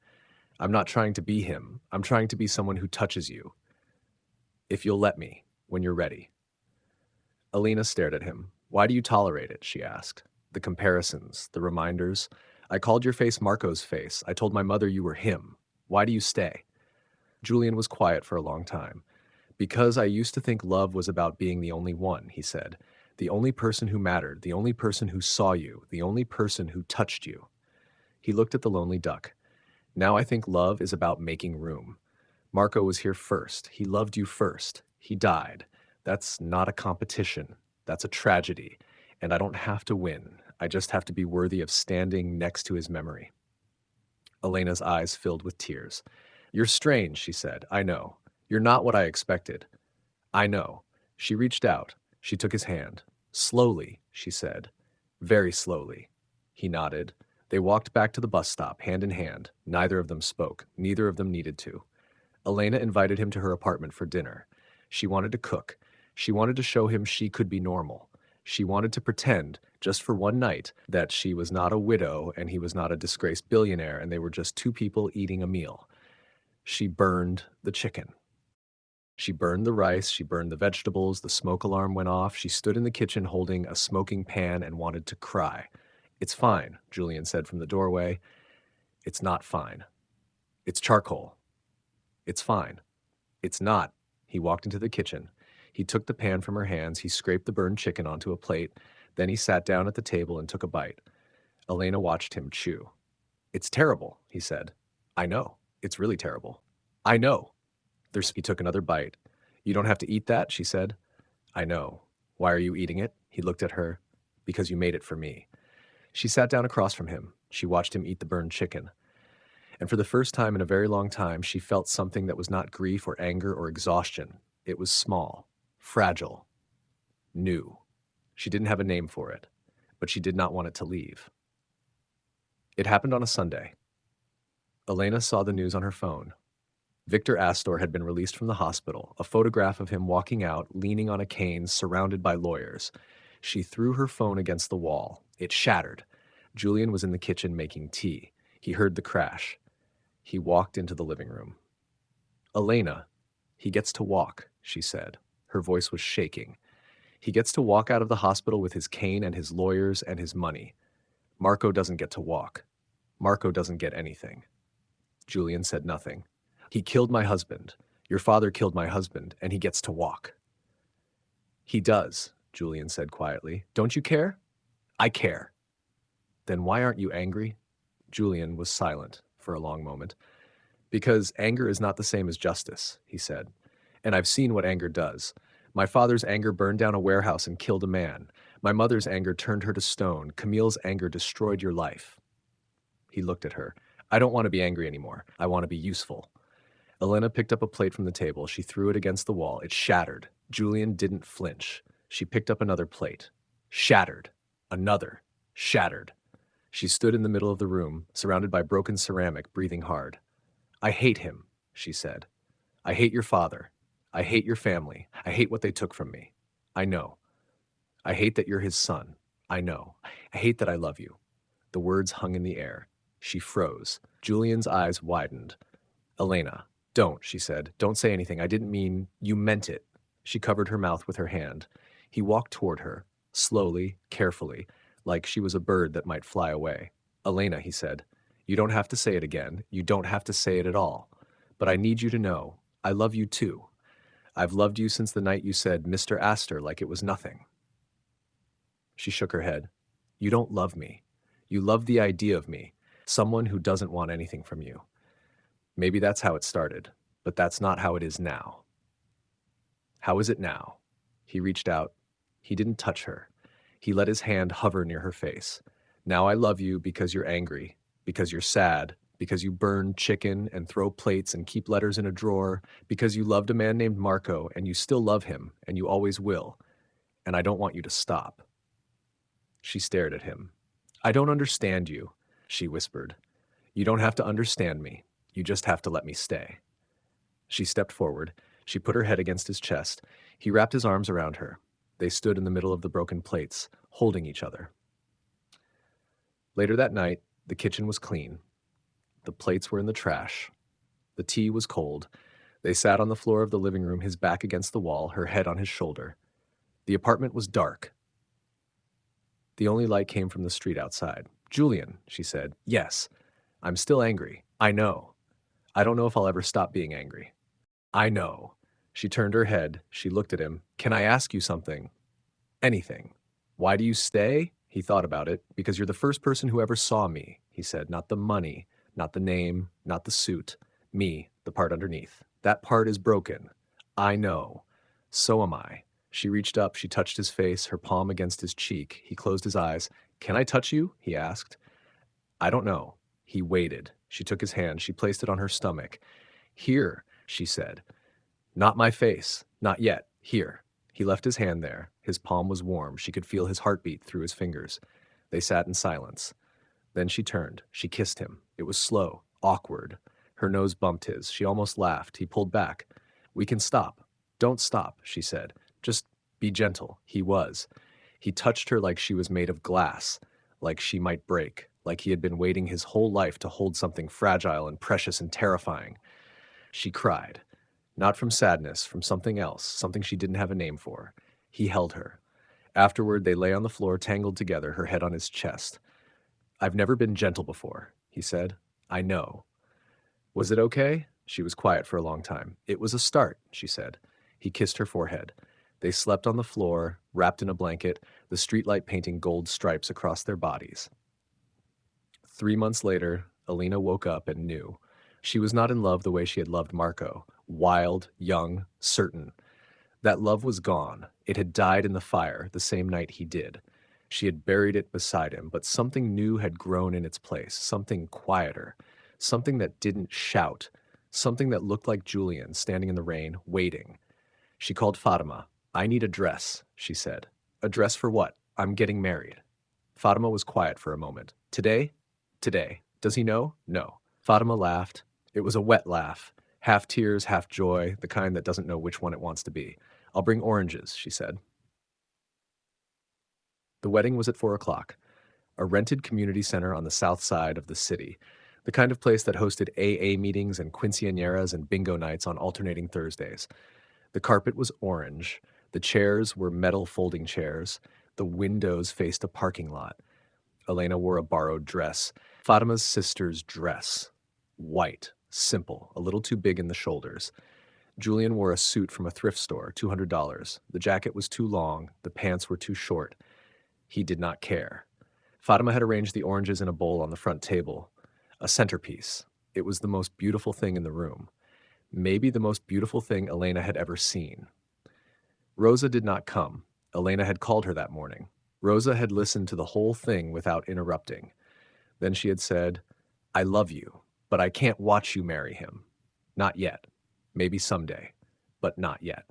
"I'm not trying to be him. I'm trying to be someone who touches you. If you'll let me, when you're ready." Alina stared at him. "Why do you tolerate it?" she asked. "The comparisons, the reminders. I called your face Marco's face. I told my mother you were him. Why do you stay?" Julian was quiet for a long time. Because I used to think love was about being the only one, he said. The only person who mattered, the only person who saw you, the only person who touched you. He looked at the lonely duck. Now I think love is about making room. Marco was here first. He loved you first. He died. That's not a competition. That's a tragedy. And I don't have to win. I just have to be worthy of standing next to his memory. Elena's eyes filled with tears. You're strange, she said. I know. You're not what I expected. I know. She reached out. She took his hand. Slowly, she said. Very slowly. He nodded. They walked back to the bus stop, hand in hand. Neither of them spoke. Neither of them needed to. Elena invited him to her apartment for dinner. She wanted to cook. She wanted to show him she could be normal. She wanted to pretend, just for one night, that she was not a widow and he was not a disgraced billionaire and they were just two people eating a meal. She burned the chicken. She burned the rice, she burned the vegetables, the smoke alarm went off. She stood in the kitchen holding a smoking pan and wanted to cry. It's fine, Julian said from the doorway. It's not fine. It's charcoal. It's fine. It's not. He walked into the kitchen. He took the pan from her hands, he scraped the burned chicken onto a plate, then he sat down at the table and took a bite. Elena watched him chew. It's terrible, he said. I know. It's really terrible. I know. He took another bite. You don't have to eat that, she said. I know. Why are you eating it? He looked at her. Because you made it for me. She sat down across from him. She watched him eat the burned chicken. And for the first time in a very long time, she felt something that was not grief or anger or exhaustion. It was small, fragile, new. She didn't have a name for it, but she did not want it to leave. It happened on a Sunday. Elena saw the news on her phone. Victor Astor had been released from the hospital, a photograph of him walking out, leaning on a cane, surrounded by lawyers. She threw her phone against the wall. It shattered. Julian was in the kitchen making tea. He heard the crash. He walked into the living room. Elena, he gets to walk, she said. Her voice was shaking. He gets to walk out of the hospital with his cane and his lawyers and his money. Marco doesn't get to walk. Marco doesn't get anything. Julian said nothing. He killed my husband. Your father killed my husband, and he gets to walk. He does, Julian said quietly. Don't you care? I care. Then why aren't you angry? Julian was silent for a long moment. Because anger is not the same as justice, he said. And I've seen what anger does. My father's anger burned down a warehouse and killed a man. My mother's anger turned her to stone. Camille's anger destroyed your life. He looked at her. I don't want to be angry anymore. I want to be useful. Elena picked up a plate from the table. She threw it against the wall. It shattered. Julian didn't flinch. She picked up another plate. Shattered. Another. Shattered. She stood in the middle of the room, surrounded by broken ceramic, breathing hard. I hate him, she said. I hate your father. I hate your family. I hate what they took from me. I know. I hate that you're his son. I know. I hate that I love you. The words hung in the air. She froze. Julian's eyes widened. Elena, don't, she said. Don't say anything. I didn't mean you meant it. She covered her mouth with her hand. He walked toward her, slowly, carefully, like she was a bird that might fly away. Elena, he said, you don't have to say it again. You don't have to say it at all. But I need you to know, I love you too. I've loved you since the night you said Mr. Astor like it was nothing. She shook her head. You don't love me. You love the idea of me, someone who doesn't want anything from you. Maybe that's how it started, but that's not how it is now. How is it now? He reached out. He didn't touch her. He let his hand hover near her face. Now I love you because you're angry, because you're sad, because you burn chicken and throw plates and keep letters in a drawer, because you loved a man named Marco and you still love him and you always will. And I don't want you to stop. She stared at him. I don't understand you, she whispered. You don't have to understand me. You just have to let me stay. She stepped forward. She put her head against his chest. He wrapped his arms around her. They stood in the middle of the broken plates, holding each other. Later that night, the kitchen was clean. The plates were in the trash. The tea was cold. They sat on the floor of the living room, his back against the wall, her head on his shoulder. The apartment was dark. The only light came from the street outside. Julian, she said. Yes, I'm still angry. I know. I don't know if I'll ever stop being angry. I know. She turned her head. She looked at him. Can I ask you something? Anything. Why do you stay? He thought about it. Because you're the first person who ever saw me, he said. Not the money, not the name, not the suit. Me, the part underneath. That part is broken. I know. So am I. She reached up. She touched his face, her palm against his cheek. He closed his eyes. Can I touch you? He asked. I don't know. He waited. She took his hand. She placed it on her stomach. Here, she said. Not my face. Not yet. Here. He left his hand there. His palm was warm. She could feel his heartbeat through his fingers. They sat in silence. Then she turned. She kissed him. It was slow, awkward. Her nose bumped his. She almost laughed. He pulled back. We can stop. Don't stop, she said. Just be gentle. He was. He touched her like she was made of glass, like she might break, like he had been waiting his whole life to hold something fragile and precious and terrifying. She cried. Not from sadness, from something else, something she didn't have a name for. He held her. Afterward, they lay on the floor, tangled together, her head on his chest. I've never been gentle before, he said. I know. Was it okay? She was quiet for a long time. It was a start, she said. He kissed her forehead. They slept on the floor, wrapped in a blanket, the streetlight painting gold stripes across their bodies. 3 months later, Alina woke up and knew. She was not in love the way she had loved Marco. Wild, young, certain. That love was gone. It had died in the fire the same night he did. She had buried it beside him, but something new had grown in its place, something quieter, something that didn't shout, something that looked like Julian standing in the rain, waiting. She called Fatima. I need a dress, she said. A dress for what? I'm getting married. Fatima was quiet for a moment. Today? Today. Does he know? No. Fatima laughed. It was a wet laugh. Half tears, half joy, the kind that doesn't know which one it wants to be. I'll bring oranges, she said. The wedding was at 4 o'clock. A rented community center on the south side of the city, the kind of place that hosted AA meetings and quinceañeras and bingo nights on alternating Thursdays. The carpet was orange. The chairs were metal folding chairs. The windows faced a parking lot. Elena wore a borrowed dress, Fatima's sister's dress. White, simple, a little too big in the shoulders. Julian wore a suit from a thrift store, $200. The jacket was too long, the pants were too short. He did not care. Fatima had arranged the oranges in a bowl on the front table. A centerpiece. It was the most beautiful thing in the room. Maybe the most beautiful thing Elena had ever seen. Rosa did not come. Elena had called her that morning. Rosa had listened to the whole thing without interrupting. Then she had said, I love you, but I can't watch you marry him. Not yet. Maybe someday, but not yet.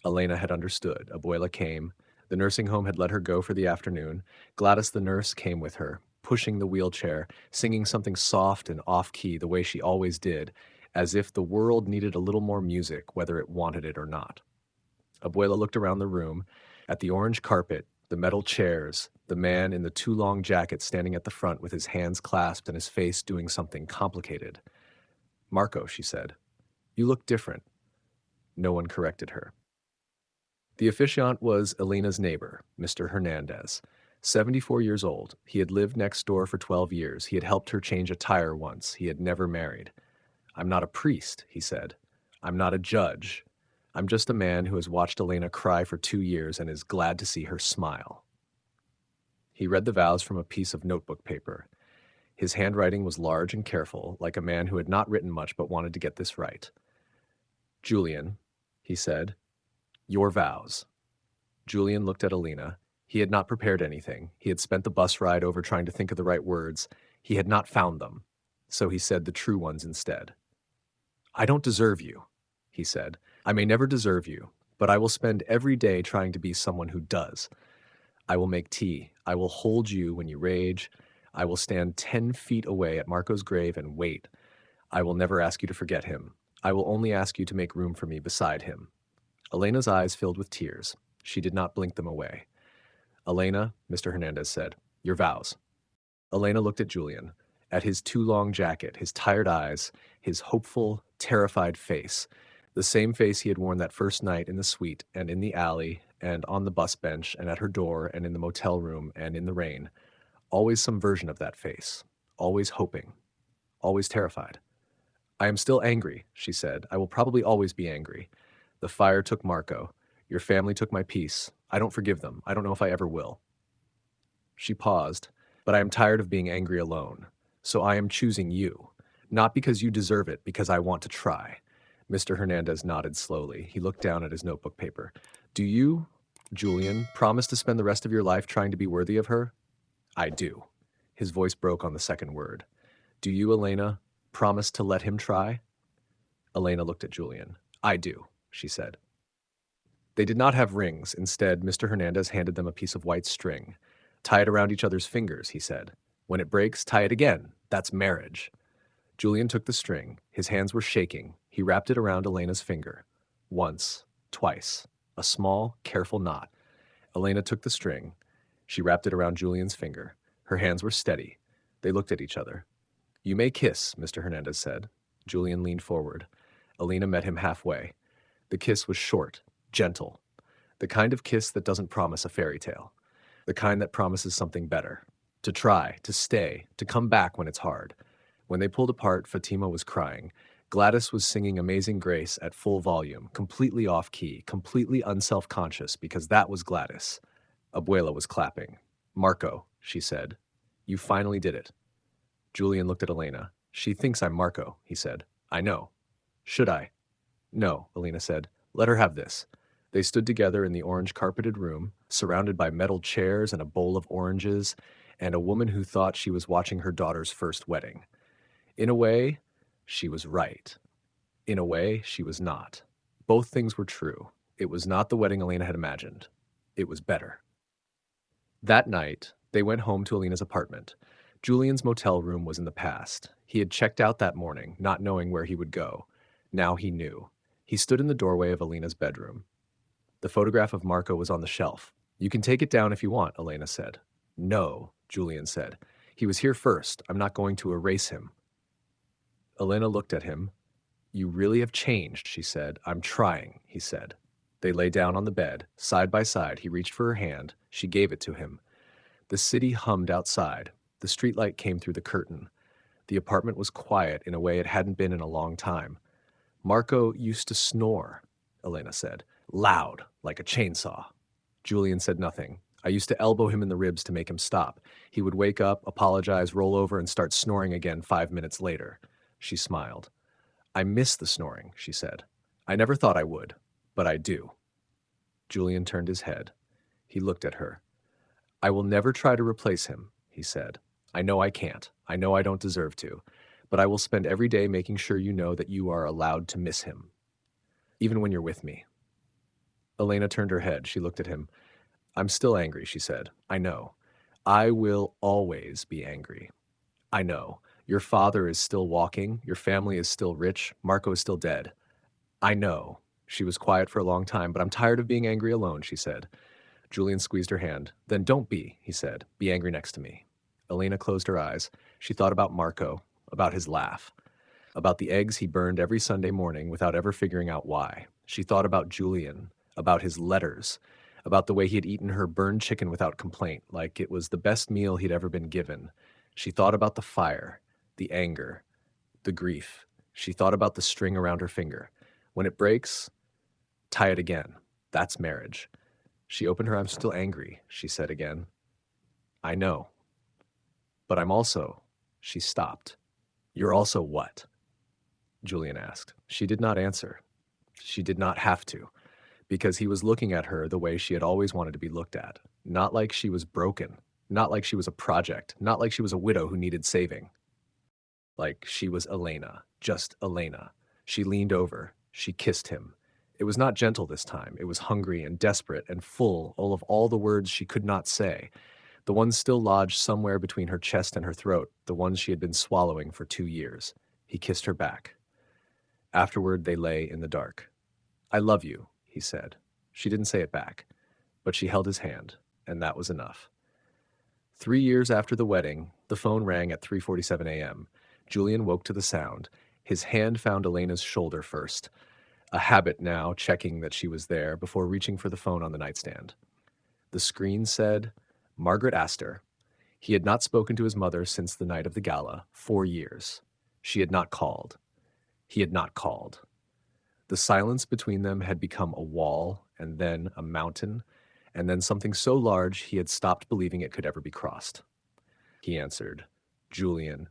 Elena had understood. Abuela came. The nursing home had let her go for the afternoon. Gladys the nurse came with her, pushing the wheelchair, singing something soft and off-key the way she always did, as if the world needed a little more music, whether it wanted it or not. Abuela looked around the room, at the orange carpet, the metal chairs, the man in the too long jacket standing at the front with his hands clasped and his face doing something complicated. Marco, she said, you look different. No one corrected her. The officiant was Elena's neighbor, Mr. Hernandez. 74 years old. He had lived next door for 12 years. He had helped her change a tire once. He had never married. I'm not a priest, he said. I'm not a judge. I'm just a man who has watched Elena cry for 2 years and is glad to see her smile. He read the vows from a piece of notebook paper. His handwriting was large and careful, like a man who had not written much but wanted to get this right. Julian, he said, your vows. Julian looked at Elena. He had not prepared anything. He had spent the bus ride over trying to think of the right words. He had not found them. So he said the true ones instead. I don't deserve you, he said. I may never deserve you, but I will spend every day trying to be someone who does. I will make tea. I will hold you when you rage. I will stand 10 feet away at Marco's grave and wait. I will never ask you to forget him. I will only ask you to make room for me beside him. Elena's eyes filled with tears. She did not blink them away. Elena, Mr. Hernandez said, your vows. Elena looked at Julian, at his too long jacket, his tired eyes, his hopeful, terrified face, the same face he had worn that first night in the suite and in the alley and on the bus bench and at her door and in the motel room and in the rain. Always some version of that face, always hoping, always terrified. I am still angry, she said. I will probably always be angry. The fire took Marco. Your family took my peace. I don't forgive them. I don't know if I ever will. She paused. But I am tired of being angry alone. So I am choosing you. Not because you deserve it, because I want to try. Mr. Hernandez nodded slowly. He looked down at his notebook paper. Do you, Julian, promise to spend the rest of your life trying to be worthy of her? I do. His voice broke on the second word. Do you, Elena, promise to let him try? Elena looked at Julian. I do, she said. They did not have rings. Instead, Mr. Hernandez handed them a piece of white string. Tie it around each other's fingers, he said. When it breaks, tie it again. That's marriage. Julian took the string. His hands were shaking. He wrapped it around Elena's finger. Once, twice. A small, careful knot. Elena took the string. She wrapped it around Julian's finger. Her hands were steady. They looked at each other. You may kiss, Mr. Hernandez said. Julian leaned forward. Elena met him halfway. The kiss was short, gentle. The kind of kiss that doesn't promise a fairy tale. The kind that promises something better. To try, to stay, to come back when it's hard. When they pulled apart, Fatima was crying. Gladys was singing Amazing Grace at full volume, completely off-key, completely unself-conscious, because that was Gladys. Abuela was clapping. Marco, she said. You finally did it. Julian looked at Elena. She thinks I'm Marco, he said. I know. Should I? No, Elena said. Let her have this. They stood together in the orange-carpeted room, surrounded by metal chairs and a bowl of oranges, and a woman who thought she was watching her daughter's first wedding. In a way, she was right. In a way, she was not. Both things were true. It was not the wedding Elena had imagined. It was better. That night, they went home to Elena's apartment. Julian's motel room was in the past. He had checked out that morning, not knowing where he would go. Now he knew. He stood in the doorway of Elena's bedroom. The photograph of Marco was on the shelf. You can take it down if you want, Elena said. No, Julian said. He was here first. I'm not going to erase him. Elena looked at him. You really have changed, she said. I'm trying, he said. They lay down on the bed. Side by side, he reached for her hand. She gave it to him. The city hummed outside. The streetlight came through the curtain. The apartment was quiet in a way it hadn't been in a long time. Marco used to snore, Elena said. Loud, like a chainsaw. Julian said nothing. I used to elbow him in the ribs to make him stop. He would wake up, apologize, roll over, and start snoring again 5 minutes later. She smiled. I miss the snoring, she said. I never thought I would, but I do. Julian turned his head. He looked at her. I will never try to replace him, he said. I know I can't. I know I don't deserve to. But I will spend every day making sure you know that you are allowed to miss him. Even when you're with me. Elena turned her head. She looked at him. I'm still angry, she said. I know. I will always be angry. I know. Your father is still walking. Your family is still rich. Marco is still dead. I know. She was quiet for a long time, but I'm tired of being angry alone, she said. Julian squeezed her hand. Then don't be, he said. Be angry next to me. Elena closed her eyes. She thought about Marco, about his laugh, about the eggs he burned every Sunday morning without ever figuring out why. She thought about Julian, about his letters, about the way he had eaten her burned chicken without complaint, like it was the best meal he'd ever been given. She thought about the fire, the anger, the grief. She thought about the string around her finger. When it breaks, tie it again. That's marriage. She opened her arms. I'm still angry, she said again. I know. But I'm also... She stopped. You're also what? Julian asked. She did not answer. She did not have to, because he was looking at her the way she had always wanted to be looked at. Not like she was broken. Not like she was a project. Not like she was a widow who needed saving. Like she was Elena. Just Elena. She leaned over. She kissed him. It was not gentle this time. It was hungry and desperate and full of all the words she could not say. The ones still lodged somewhere between her chest and her throat, the ones she had been swallowing for 2 years. He kissed her back. Afterward, they lay in the dark. I love you, he said. She didn't say it back, but she held his hand, and that was enough. 3 years after the wedding, the phone rang at 3:47 a.m. Julian woke to the sound. His hand found Elena's shoulder first, a habit now checking that she was there before reaching for the phone on the nightstand. The screen said, Margaret Astor. He had not spoken to his mother since the night of the gala, 4 years. She had not called. He had not called. The silence between them had become a wall, and then a mountain, and then something so large he had stopped believing it could ever be crossed. He answered, "Julian."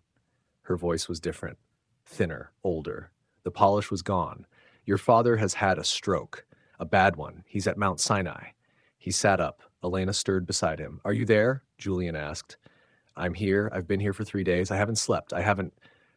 Her voice was different, thinner, older. The polish was gone. "Your father has had a stroke, a bad one. He's at Mount Sinai." He sat up. Elena stirred beside him. "Are you there?" Julian asked. "I'm here. I've been here for 3 days. I haven't slept. I haven't."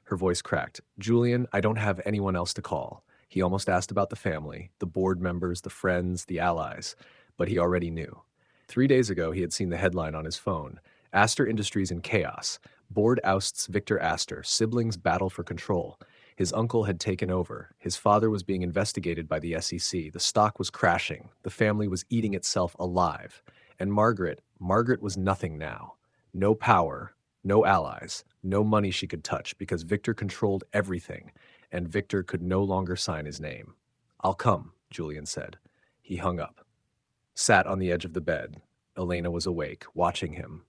Her voice cracked. "Julian, I don't have anyone else to call." He almost asked about the family, the board members, the friends, the allies, but he already knew. 3 days ago, he had seen the headline on his phone: Astor Industries in chaos. Board ousts Victor Astor. Siblings battle for control. His uncle had taken over. His father was being investigated by the SEC. The stock was crashing. The family was eating itself alive. And Margaret was nothing now. No power, no allies, no money she could touch because Victor controlled everything, and Victor could no longer sign his name. "I'll come," Julian said. He hung up. Sat on the edge of the bed. Elena was awake, watching him.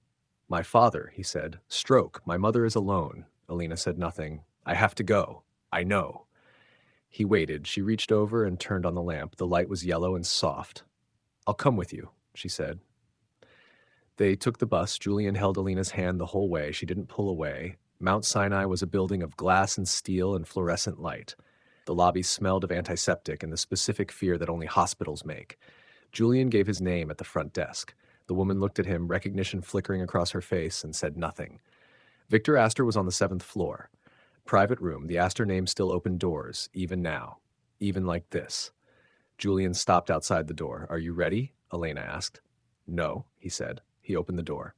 "My father," he said. "Stroke. My mother is alone." Elena said nothing. "I have to go. I know." He waited. She reached over and turned on the lamp. The light was yellow and soft. "I'll come with you," she said. They took the bus. Julian held Elena's hand the whole way. She didn't pull away. Mount Sinai was a building of glass and steel and fluorescent light. The lobby smelled of antiseptic and the specific fear that only hospitals make. Julian gave his name at the front desk. The woman looked at him, recognition flickering across her face, and said nothing. Victor Astor was on the 7th floor. Private room. The Astor name still opened doors, even now. Even like this. Julian stopped outside the door. "Are you ready?" Elena asked. "No," he said. He opened the door.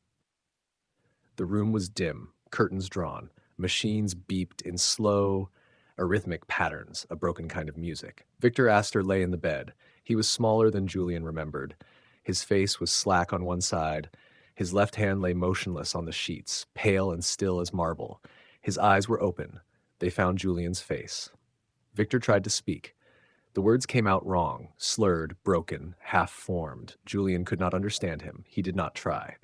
The room was dim, curtains drawn. Machines beeped in slow, arrhythmic patterns, a broken kind of music. Victor Astor lay in the bed. He was smaller than Julian remembered. His face was slack on one side. His left hand lay motionless on the sheets, pale and still as marble. His eyes were open. They found Julian's face. Victor tried to speak. The words came out wrong, slurred, broken, half-formed. Julian could not understand him. He did not try.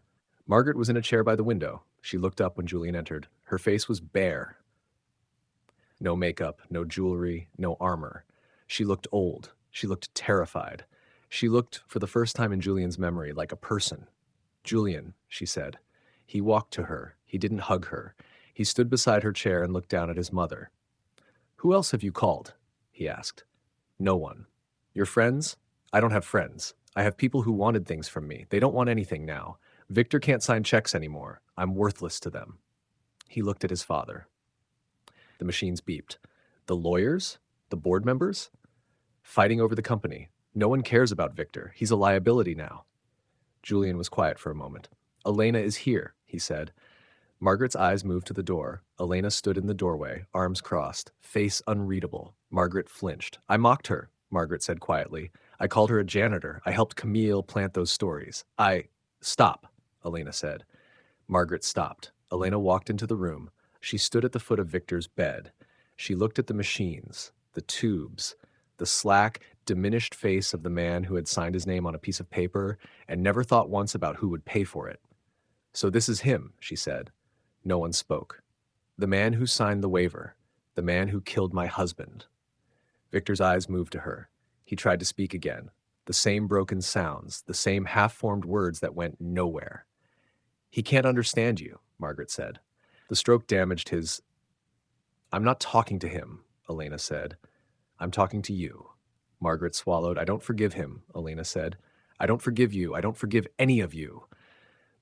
Margaret was in a chair by the window. She looked up when Julian entered. Her face was bare. No makeup, no jewelry, no armor. She looked old. She looked terrified. She looked, for the first time in Julian's memory, like a person. "Julian," she said. He walked to her. He didn't hug her. He stood beside her chair and looked down at his mother. "Who else have you called?" he asked. "No one." "Your friends?" "I don't have friends. I have people who wanted things from me. They don't want anything now. Victor can't sign checks anymore. I'm worthless to them." He looked at his father. The machines beeped. "The lawyers? The board members?" "Fighting over the company. No one cares about Victor. He's a liability now." Julian was quiet for a moment. "Elena is here," he said. Margaret's eyes moved to the door. Elena stood in the doorway, arms crossed, face unreadable. Margaret flinched. "I mocked her," Margaret said quietly. "I called her a janitor. I helped Camille plant those stories. Stop," Elena said. Margaret stopped. Elena walked into the room. She stood at the foot of Victor's bed. She looked at the machines, the tubes, the slack, diminished face of the man who had signed his name on a piece of paper and never thought once about who would pay for it. "So this is him," she said. No one spoke. "The man who signed the waiver. The man who killed my husband." Victor's eyes moved to her. He tried to speak again. The same broken sounds, the same half-formed words that went nowhere. "He can't understand you," Margaret said. The stroke damaged his... "I'm not talking to him," Elena said. "I'm talking to you." Margaret swallowed. "I don't forgive him," Elena said. "I don't forgive you. I don't forgive any of you.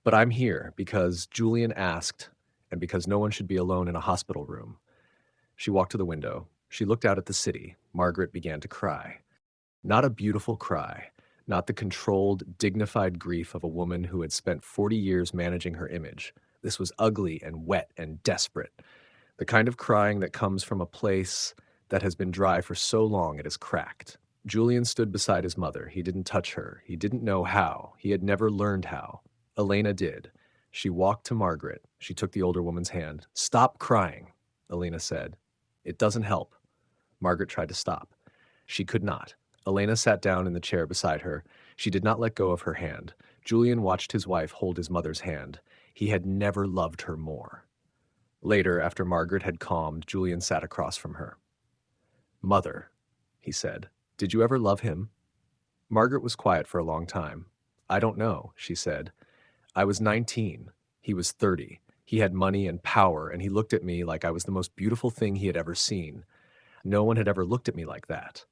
But I'm here because Julian asked, and because no one should be alone in a hospital room." She walked to the window. She looked out at the city. Margaret began to cry. Not a beautiful cry, not the controlled, dignified grief of a woman who had spent 40 years managing her image. This was ugly and wet and desperate. The kind of crying that comes from a place that has been dry for so long it is cracked. Julian stood beside his mother. He didn't touch her. He didn't know how. He had never learned how. Elena did. She walked to Margaret. She took the older woman's hand. "Stop crying," Elena said. "It doesn't help." Margaret tried to stop. She could not. Elena sat down in the chair beside her. She did not let go of her hand. Julian watched his wife hold his mother's hand. He had never loved her more. Later, after Margaret had calmed, Julian sat across from her. Mother, he said, did you ever love him? Margaret was quiet for a long time. I don't know, she said. I was 19. He was 30. He had money and power, and he looked at me like I was the most beautiful thing he had ever seen. No one had ever looked at me like that.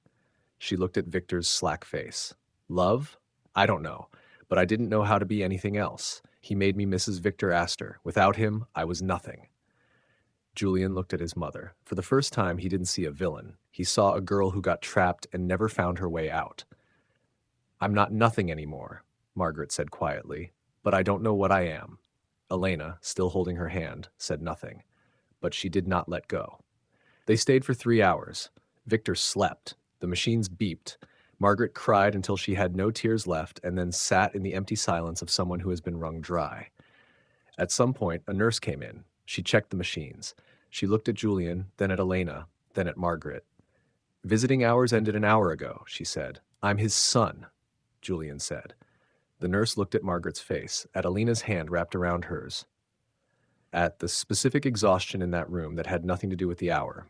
She looked at Victor's slack face. Love? I don't know, but I didn't know how to be anything else. He made me Mrs. Victor Astor. Without him, I was nothing. Julian looked at his mother. For the first time, he didn't see a villain. He saw a girl who got trapped and never found her way out. I'm not nothing anymore, Margaret said quietly, but I don't know what I am. Elena, still holding her hand, said nothing, but she did not let go. They stayed for 3 hours. Victor slept. The machines beeped. Margaret cried until she had no tears left and then sat in the empty silence of someone who has been wrung dry. At some point, a nurse came in. She checked the machines. She looked at Julian, then at Elena, then at Margaret. Visiting hours ended an hour ago, she said. I'm his son, Julian said. The nurse looked at Margaret's face, at Elena's hand wrapped around hers, at the specific exhaustion in that room that had nothing to do with the hour.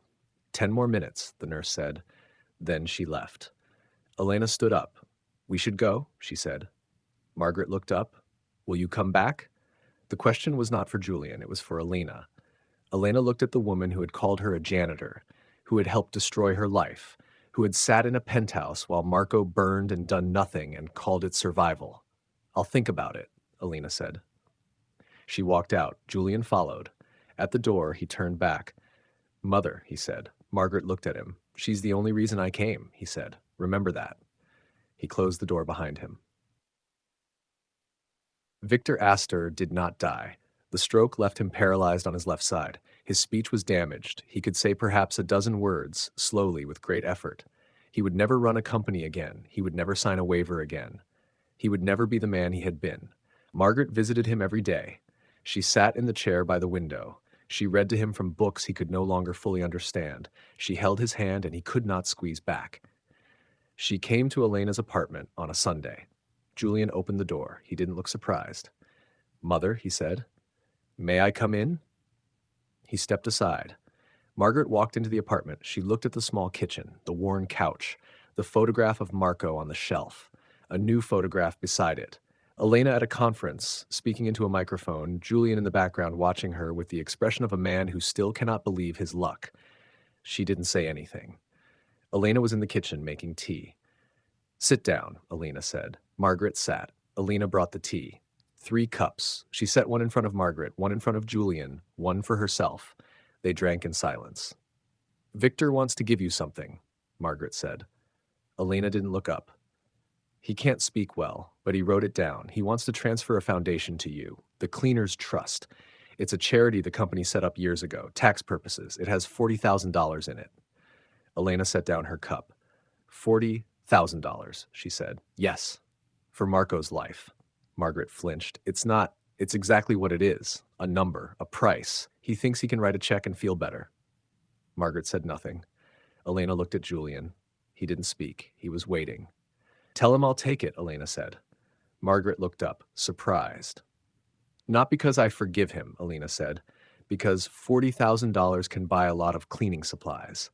10 more minutes, the nurse said. Then she left. Elena stood up. We should go, she said. Margaret looked up. Will you come back? The question was not for Julian, it was for Elena. Elena looked at the woman who had called her a janitor, who had helped destroy her life, who had sat in a penthouse while Marco burned and done nothing and called it survival. I'll think about it, Elena said. She walked out. Julian followed. At the door, he turned back. Mother, he said. Margaret looked at him. She's the only reason I came, he said. Remember that. He closed the door behind him. Victor Astor did not die. The stroke left him paralyzed on his left side. His speech was damaged. He could say perhaps a dozen words, slowly, with great effort. He would never run a company again. He would never sign a waiver again. He would never be the man he had been. Margaret visited him every day. She sat in the chair by the window. She read to him from books he could no longer fully understand. She held his hand and he could not squeeze back. She came to Elena's apartment on a Sunday. Julian opened the door. He didn't look surprised. Mother, he said, may I come in? He stepped aside. Margaret walked into the apartment. She looked at the small kitchen, the worn couch, the photograph of Marco on the shelf, a new photograph beside it. Elena at a conference, speaking into a microphone, Julian in the background watching her with the expression of a man who still cannot believe his luck. She didn't say anything. Elena was in the kitchen making tea. Sit down, Elena said. Margaret sat. Elena brought the tea. 3 cups. She set one in front of Margaret, one in front of Julian, one for herself. They drank in silence. Victor wants to give you something, Margaret said. Elena didn't look up. He can't speak well, but he wrote it down. He wants to transfer a foundation to you, the Cleaners Trust. It's a charity the company set up years ago, tax purposes. It has $40,000 in it. Elena set down her cup. $40,000, she said. Yes, for Marco's life. Margaret flinched. It's exactly what it is. A number, a price. He thinks he can write a check and feel better. Margaret said nothing. Elena looked at Julian. He didn't speak. He was waiting. Tell him I'll take it, Elena said. Margaret looked up, surprised. Not because I forgive him, Elena said, because $40,000 can buy a lot of cleaning supplies.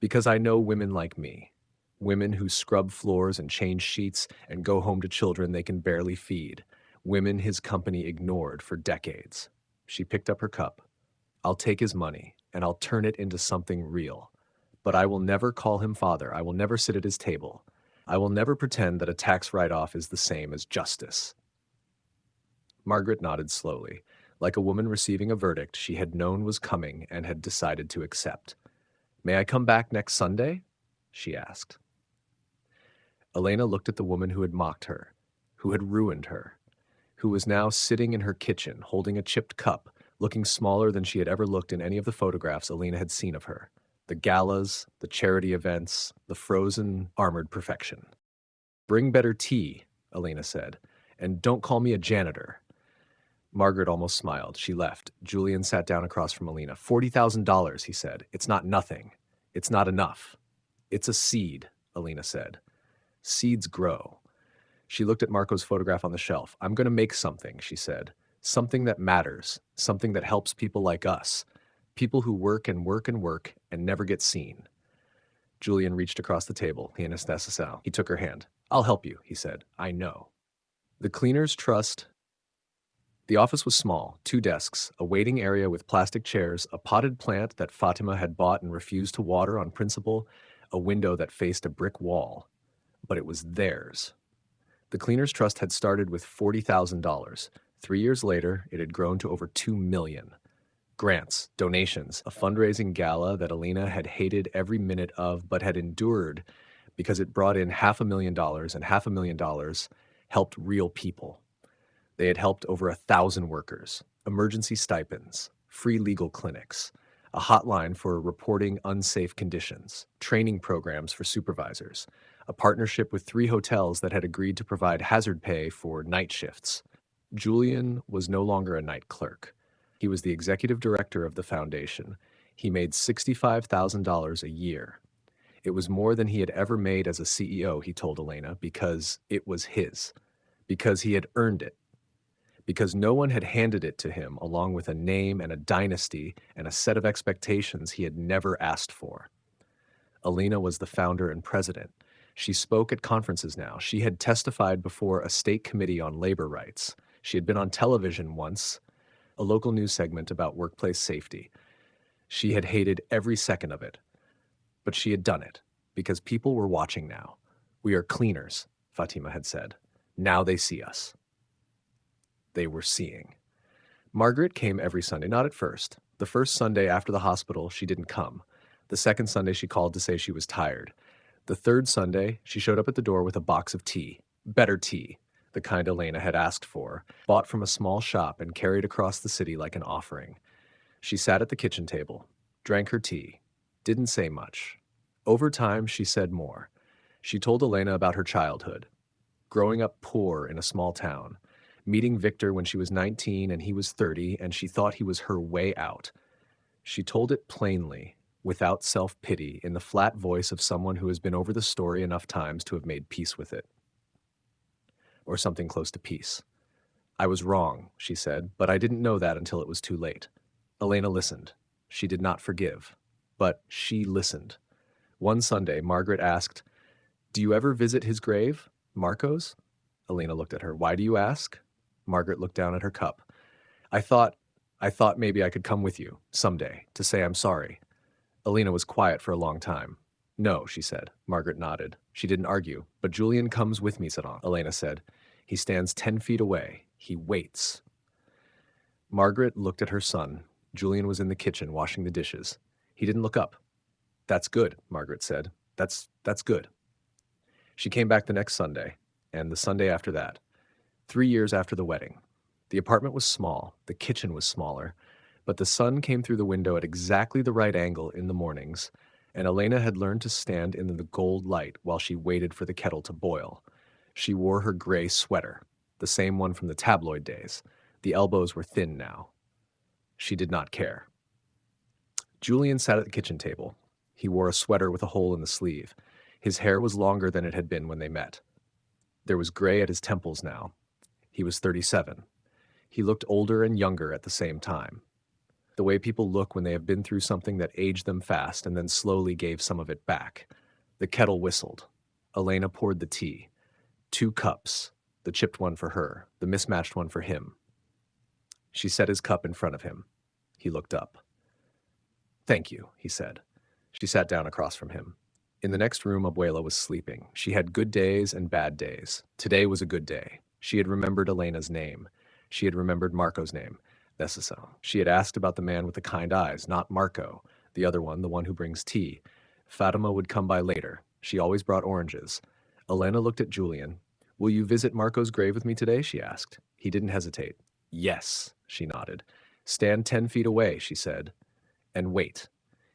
Because I know women like me. Women who scrub floors and change sheets and go home to children they can barely feed. Women his company ignored for decades. She picked up her cup. I'll take his money, and I'll turn it into something real. But I will never call him father. I will never sit at his table. I will never pretend that a tax write-off is the same as justice. Margaret nodded slowly. Like a woman receiving a verdict she had known was coming and had decided to accept. May I come back next Sunday? She asked. Elena looked at the woman who had mocked her, who had ruined her, who was now sitting in her kitchen holding a chipped cup, looking smaller than she had ever looked in any of the photographs Elena had seen of her. The galas, the charity events, the frozen, armored perfection. Bring better tea, Elena said, and don't call me a janitor. Margaret almost smiled. She left. Julian sat down across from Elena. $40,000, he said. It's not nothing. It's not enough. It's a seed, Elena said. Seeds grow. She looked at Marco's photograph on the shelf. I'm going to make something, she said. Something that matters. Something that helps people like us. People who work and work and work and never get seen. Julian reached across the table. He took her hand. I'll help you, he said. I know. The cleaners trust. The office was small, 2 desks, a waiting area with plastic chairs, a potted plant that Fatima had bought and refused to water on principle, a window that faced a brick wall. But it was theirs. The Cleaners Trust had started with $40,000. 3 years later, it had grown to over $2 million. Grants, donations, a fundraising gala that Alina had hated every minute of but had endured because it brought in $500,000, and $500,000 helped real people. They had helped over 1,000 workers, emergency stipends, free legal clinics, a hotline for reporting unsafe conditions, training programs for supervisors, a partnership with 3 hotels that had agreed to provide hazard pay for night shifts. Julian was no longer a night clerk. He was the executive director of the foundation. He made $65,000 a year. It was more than he had ever made as a CEO, he told Elena, because it was his, because he had earned it, because no one had handed it to him along with a name and a dynasty and a set of expectations he had never asked for. Elena was the founder and president. She spoke at conferences now. She had testified before a state committee on labor rights. She had been on television once, a local news segment about workplace safety. She had hated every second of it. But she had done it, because people were watching now. We are cleaners, Fatima had said. Now they see us. They were seeing. Margaret came every Sunday, not at first. The first Sunday after the hospital, she didn't come. The second Sunday, she called to say she was tired. The third Sunday, she showed up at the door with a box of tea. Better tea, the kind Elena had asked for, bought from a small shop and carried across the city like an offering. She sat at the kitchen table, drank her tea, didn't say much. Over time, she said more. She told Elena about her childhood, growing up poor in a small town, meeting Victor when she was 19 and he was 30, and she thought he was her way out. She told it plainly, without self-pity, in the flat voice of someone who has been over the story enough times to have made peace with it. Or something close to peace. I was wrong, she said, but I didn't know that until it was too late. Elena listened. She did not forgive, but she listened. One Sunday, Margaret asked, "Do you ever visit his grave, Marco's?" Elena looked at her. "Why do you ask?" Margaret looked down at her cup. I thought maybe I could come with you, someday, to say I'm sorry." Elena was quiet for a long time. "No," she said. Margaret nodded. She didn't argue. "But Julian comes with me," Elena said. "He stands 10 feet away. He waits." Margaret looked at her son. Julian was in the kitchen washing the dishes. He didn't look up. "That's good," Margaret said. That's good." She came back the next Sunday, and the Sunday after that, 3 years after the wedding. The apartment was small, the kitchen was smaller, but the sun came through the window at exactly the right angle in the mornings, and Elena had learned to stand in the gold light while she waited for the kettle to boil. She wore her gray sweater, the same one from the tabloid days. The elbows were thin now. She did not care. Julian sat at the kitchen table. He wore a sweater with a hole in the sleeve. His hair was longer than it had been when they met. There was gray at his temples now. He was 37. He looked older and younger at the same time. The way people look when they have been through something that aged them fast and then slowly gave some of it back. The kettle whistled. Elena poured the tea. 2 cups, the chipped one for her, the mismatched one for him. She set his cup in front of him. He looked up. "Thank you," he said. She sat down across from him. In the next room, Abuela was sleeping. She had good days and bad days. Today was a good day. She had remembered Elena's name. She had remembered Marco's name. She had asked about the man with the kind eyes, not Marco, the other one, the one who brings tea. Fatima would come by later. She always brought oranges. Elena looked at Julian. "Will you visit Marco's grave with me today?" she asked. He didn't hesitate. "Yes," she nodded. "Stand 10 feet away," she said. "And wait."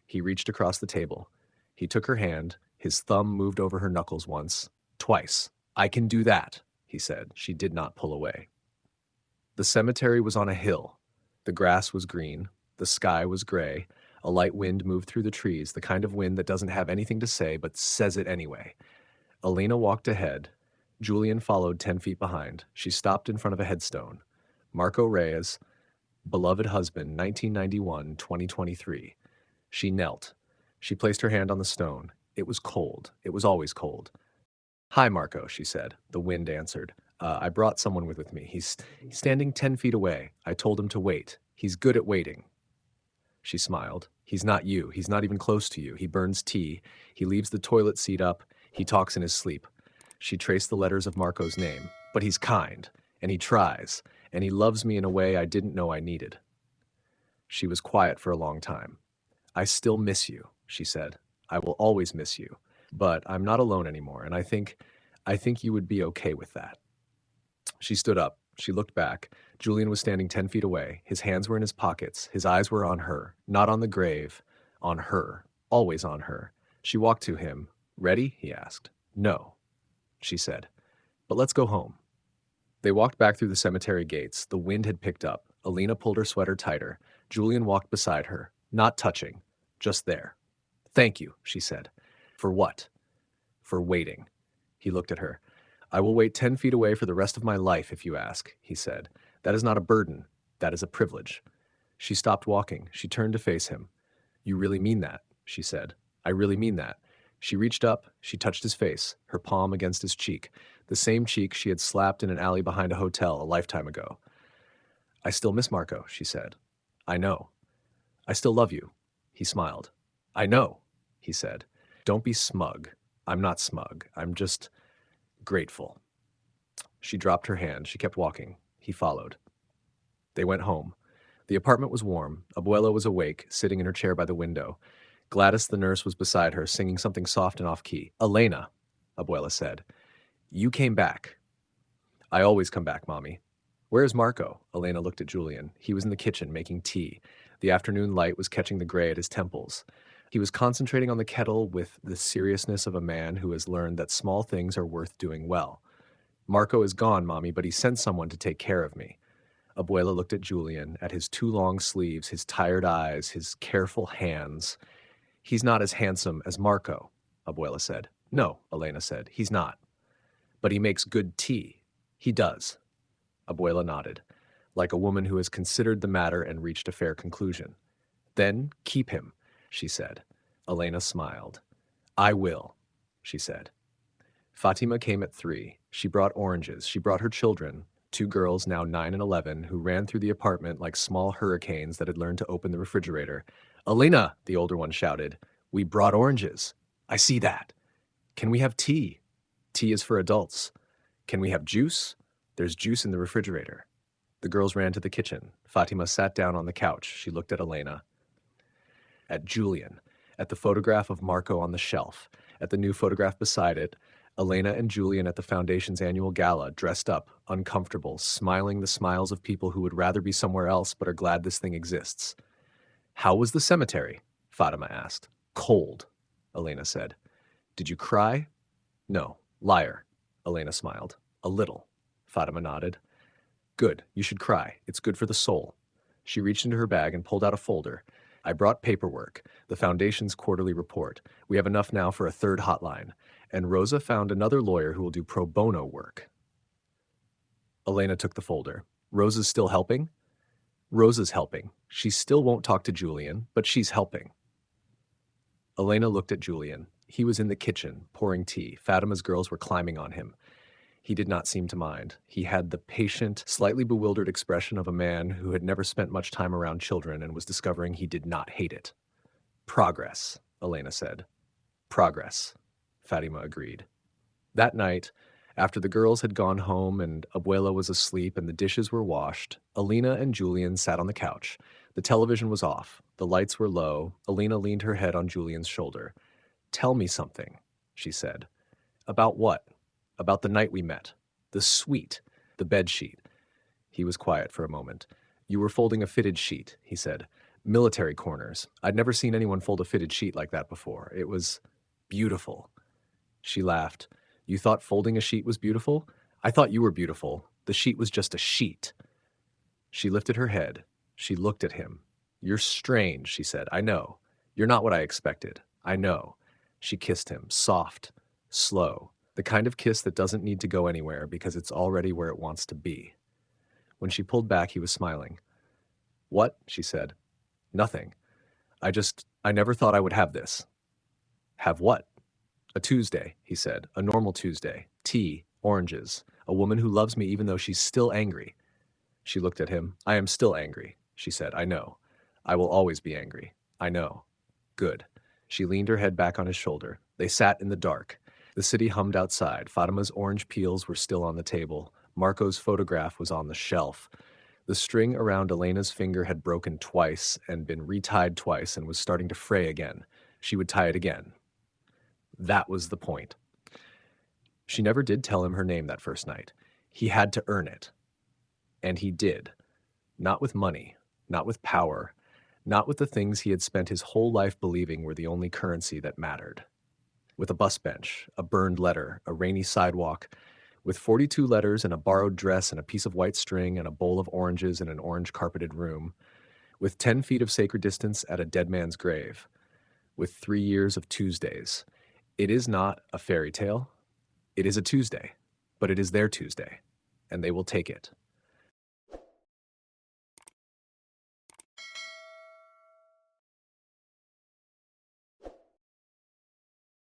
He reached across the table. He took her hand. His thumb moved over her knuckles once, twice. "I can do that," he said. She did not pull away. The cemetery was on a hill. The grass was green. The sky was gray. A light wind moved through the trees, the kind of wind that doesn't have anything to say but says it anyway. Elena walked ahead. Julian followed 10 feet behind. She stopped in front of a headstone. Marco Reyes, beloved husband, 1991-2023. She knelt. She placed her hand on the stone. It was cold. It was always cold. "Hi, Marco," she said. The wind answered. I brought someone with me. He's standing 10 feet away. I told him to wait. He's good at waiting." She smiled. "He's not you. He's not even close to you. He burns tea. He leaves the toilet seat up. He talks in his sleep." She traced the letters of Marco's name. "But he's kind, and he tries, and he loves me in a way I didn't know I needed." She was quiet for a long time. "I still miss you," she said. "I will always miss you. But I'm not alone anymore, and I think you would be okay with that." She stood up. She looked back. Julian was standing 10 feet away. His hands were in his pockets. His eyes were on her, not on the grave, on her, always on her. She walked to him. "Ready?" he asked. "No," she said. "But let's go home." They walked back through the cemetery gates. The wind had picked up. Alina pulled her sweater tighter. Julian walked beside her, not touching, just there. "Thank you," she said. "For what?" "For waiting." He looked at her. "I will wait 10 feet away for the rest of my life if you ask," he said. "That is not a burden. That is a privilege." She stopped walking. She turned to face him. "You really mean that?" she said. "I really mean that." She reached up. She touched his face, her palm against his cheek, the same cheek she had slapped in an alley behind a hotel a lifetime ago. "I still miss Marco," she said. "I know." "I still love you." He smiled. "I know," he said. "Don't be smug. I'm not smug. I'm just grateful." She dropped her hand. She kept walking. He followed. They went home. The apartment was warm. Abuela was awake, sitting in her chair by the window. Gladys, the nurse, was beside her, singing something soft and off-key. "Elena," Abuela said, "you came back." "I always come back, Mommy." "Where's Marco?" Elena looked at Julian. He was in the kitchen, making tea. The afternoon light was catching the gray at his temples. He was concentrating on the kettle with the seriousness of a man who has learned that small things are worth doing well. "Marco is gone, Mommy, but he sent someone to take care of me." Abuela looked at Julian, at his too long sleeves, his tired eyes, his careful hands. "He's not as handsome as Marco," Abuela said. "No," Elena said, "he's not. But he makes good tea." "He does." Abuela nodded, like a woman who has considered the matter and reached a fair conclusion. "Then keep him," she said. Elena smiled. "I will," she said. Fatima came at 3. She brought oranges. She brought her children, 2 girls now 9 and 11, who ran through the apartment like small hurricanes that had learned to open the refrigerator. "Elena," the older one shouted, "we brought oranges." "I see that." "Can we have tea?" "Tea is for adults." "Can we have juice?" "There's juice in the refrigerator." The girls ran to the kitchen. Fatima sat down on the couch. She looked at Elena, at Julian, at the photograph of Marco on the shelf, at the new photograph beside it, Elena and Julian at the Foundation's annual gala, dressed up, uncomfortable, smiling the smiles of people who would rather be somewhere else but are glad this thing exists. "How was the cemetery?" Fatima asked. "Cold," Elena said. "Did you cry?" "No. Liar." Elena smiled. "A little." Fatima nodded. "Good. You should cry. It's good for the soul." She reached into her bag and pulled out a folder. "I brought paperwork, the Foundation's quarterly report. We have enough now for a 3rd hotline. And Rosa found another lawyer who will do pro bono work." Elena took the folder. "Rosa's still helping?" "Rosa's helping. She still won't talk to Julian, but she's helping." Elena looked at Julian. He was in the kitchen, pouring tea. Fatima's girls were climbing on him. He did not seem to mind. He had the patient, slightly bewildered expression of a man who had never spent much time around children and was discovering he did not hate it. "Progress," Elena said. "Progress," Fatima agreed. That night, after the girls had gone home and Abuela was asleep and the dishes were washed, Alina and Julian sat on the couch. The television was off. The lights were low. Alina leaned her head on Julian's shoulder. "Tell me something," she said. "About what?" "About the night we met. The suite. The bed sheet." He was quiet for a moment. "You were folding a fitted sheet," he said. "Military corners. I'd never seen anyone fold a fitted sheet like that before. It was beautiful." She laughed. "You thought folding a sheet was beautiful? I thought you were beautiful. The sheet was just a sheet." She lifted her head. She looked at him. "You're strange," she said. "I know. You're not what I expected. I know." She kissed him, soft, slow, the kind of kiss that doesn't need to go anywhere because it's already where it wants to be. When she pulled back, he was smiling. "What?" she said. "Nothing. I never thought I would have this." "Have what?" A Tuesday, he said. A normal Tuesday. Tea, oranges. A woman who loves me even though she's still angry. She looked at him. I am still angry, she said. I know. I will always be angry. I know. Good. She leaned her head back on his shoulder. They sat in the dark. The city hummed outside. Fatima's orange peels were still on the table. Marco's photograph was on the shelf. The string around Elena's finger had broken twice and been retied twice and was starting to fray again. She would tie it again. That was the point. She never did tell him her name that first night. He had to earn it. And he did. Not with money, not with power, not with the things he had spent his whole life believing were the only currency that mattered. With a bus bench, a burned letter, a rainy sidewalk, with 42 letters and a borrowed dress and a piece of white string and a bowl of oranges in an orange carpeted room, with 10 feet of sacred distance at a dead man's grave, with 3 years of Tuesdays. It is not a fairy tale. It is a Tuesday, but it is their Tuesday, and they will take it.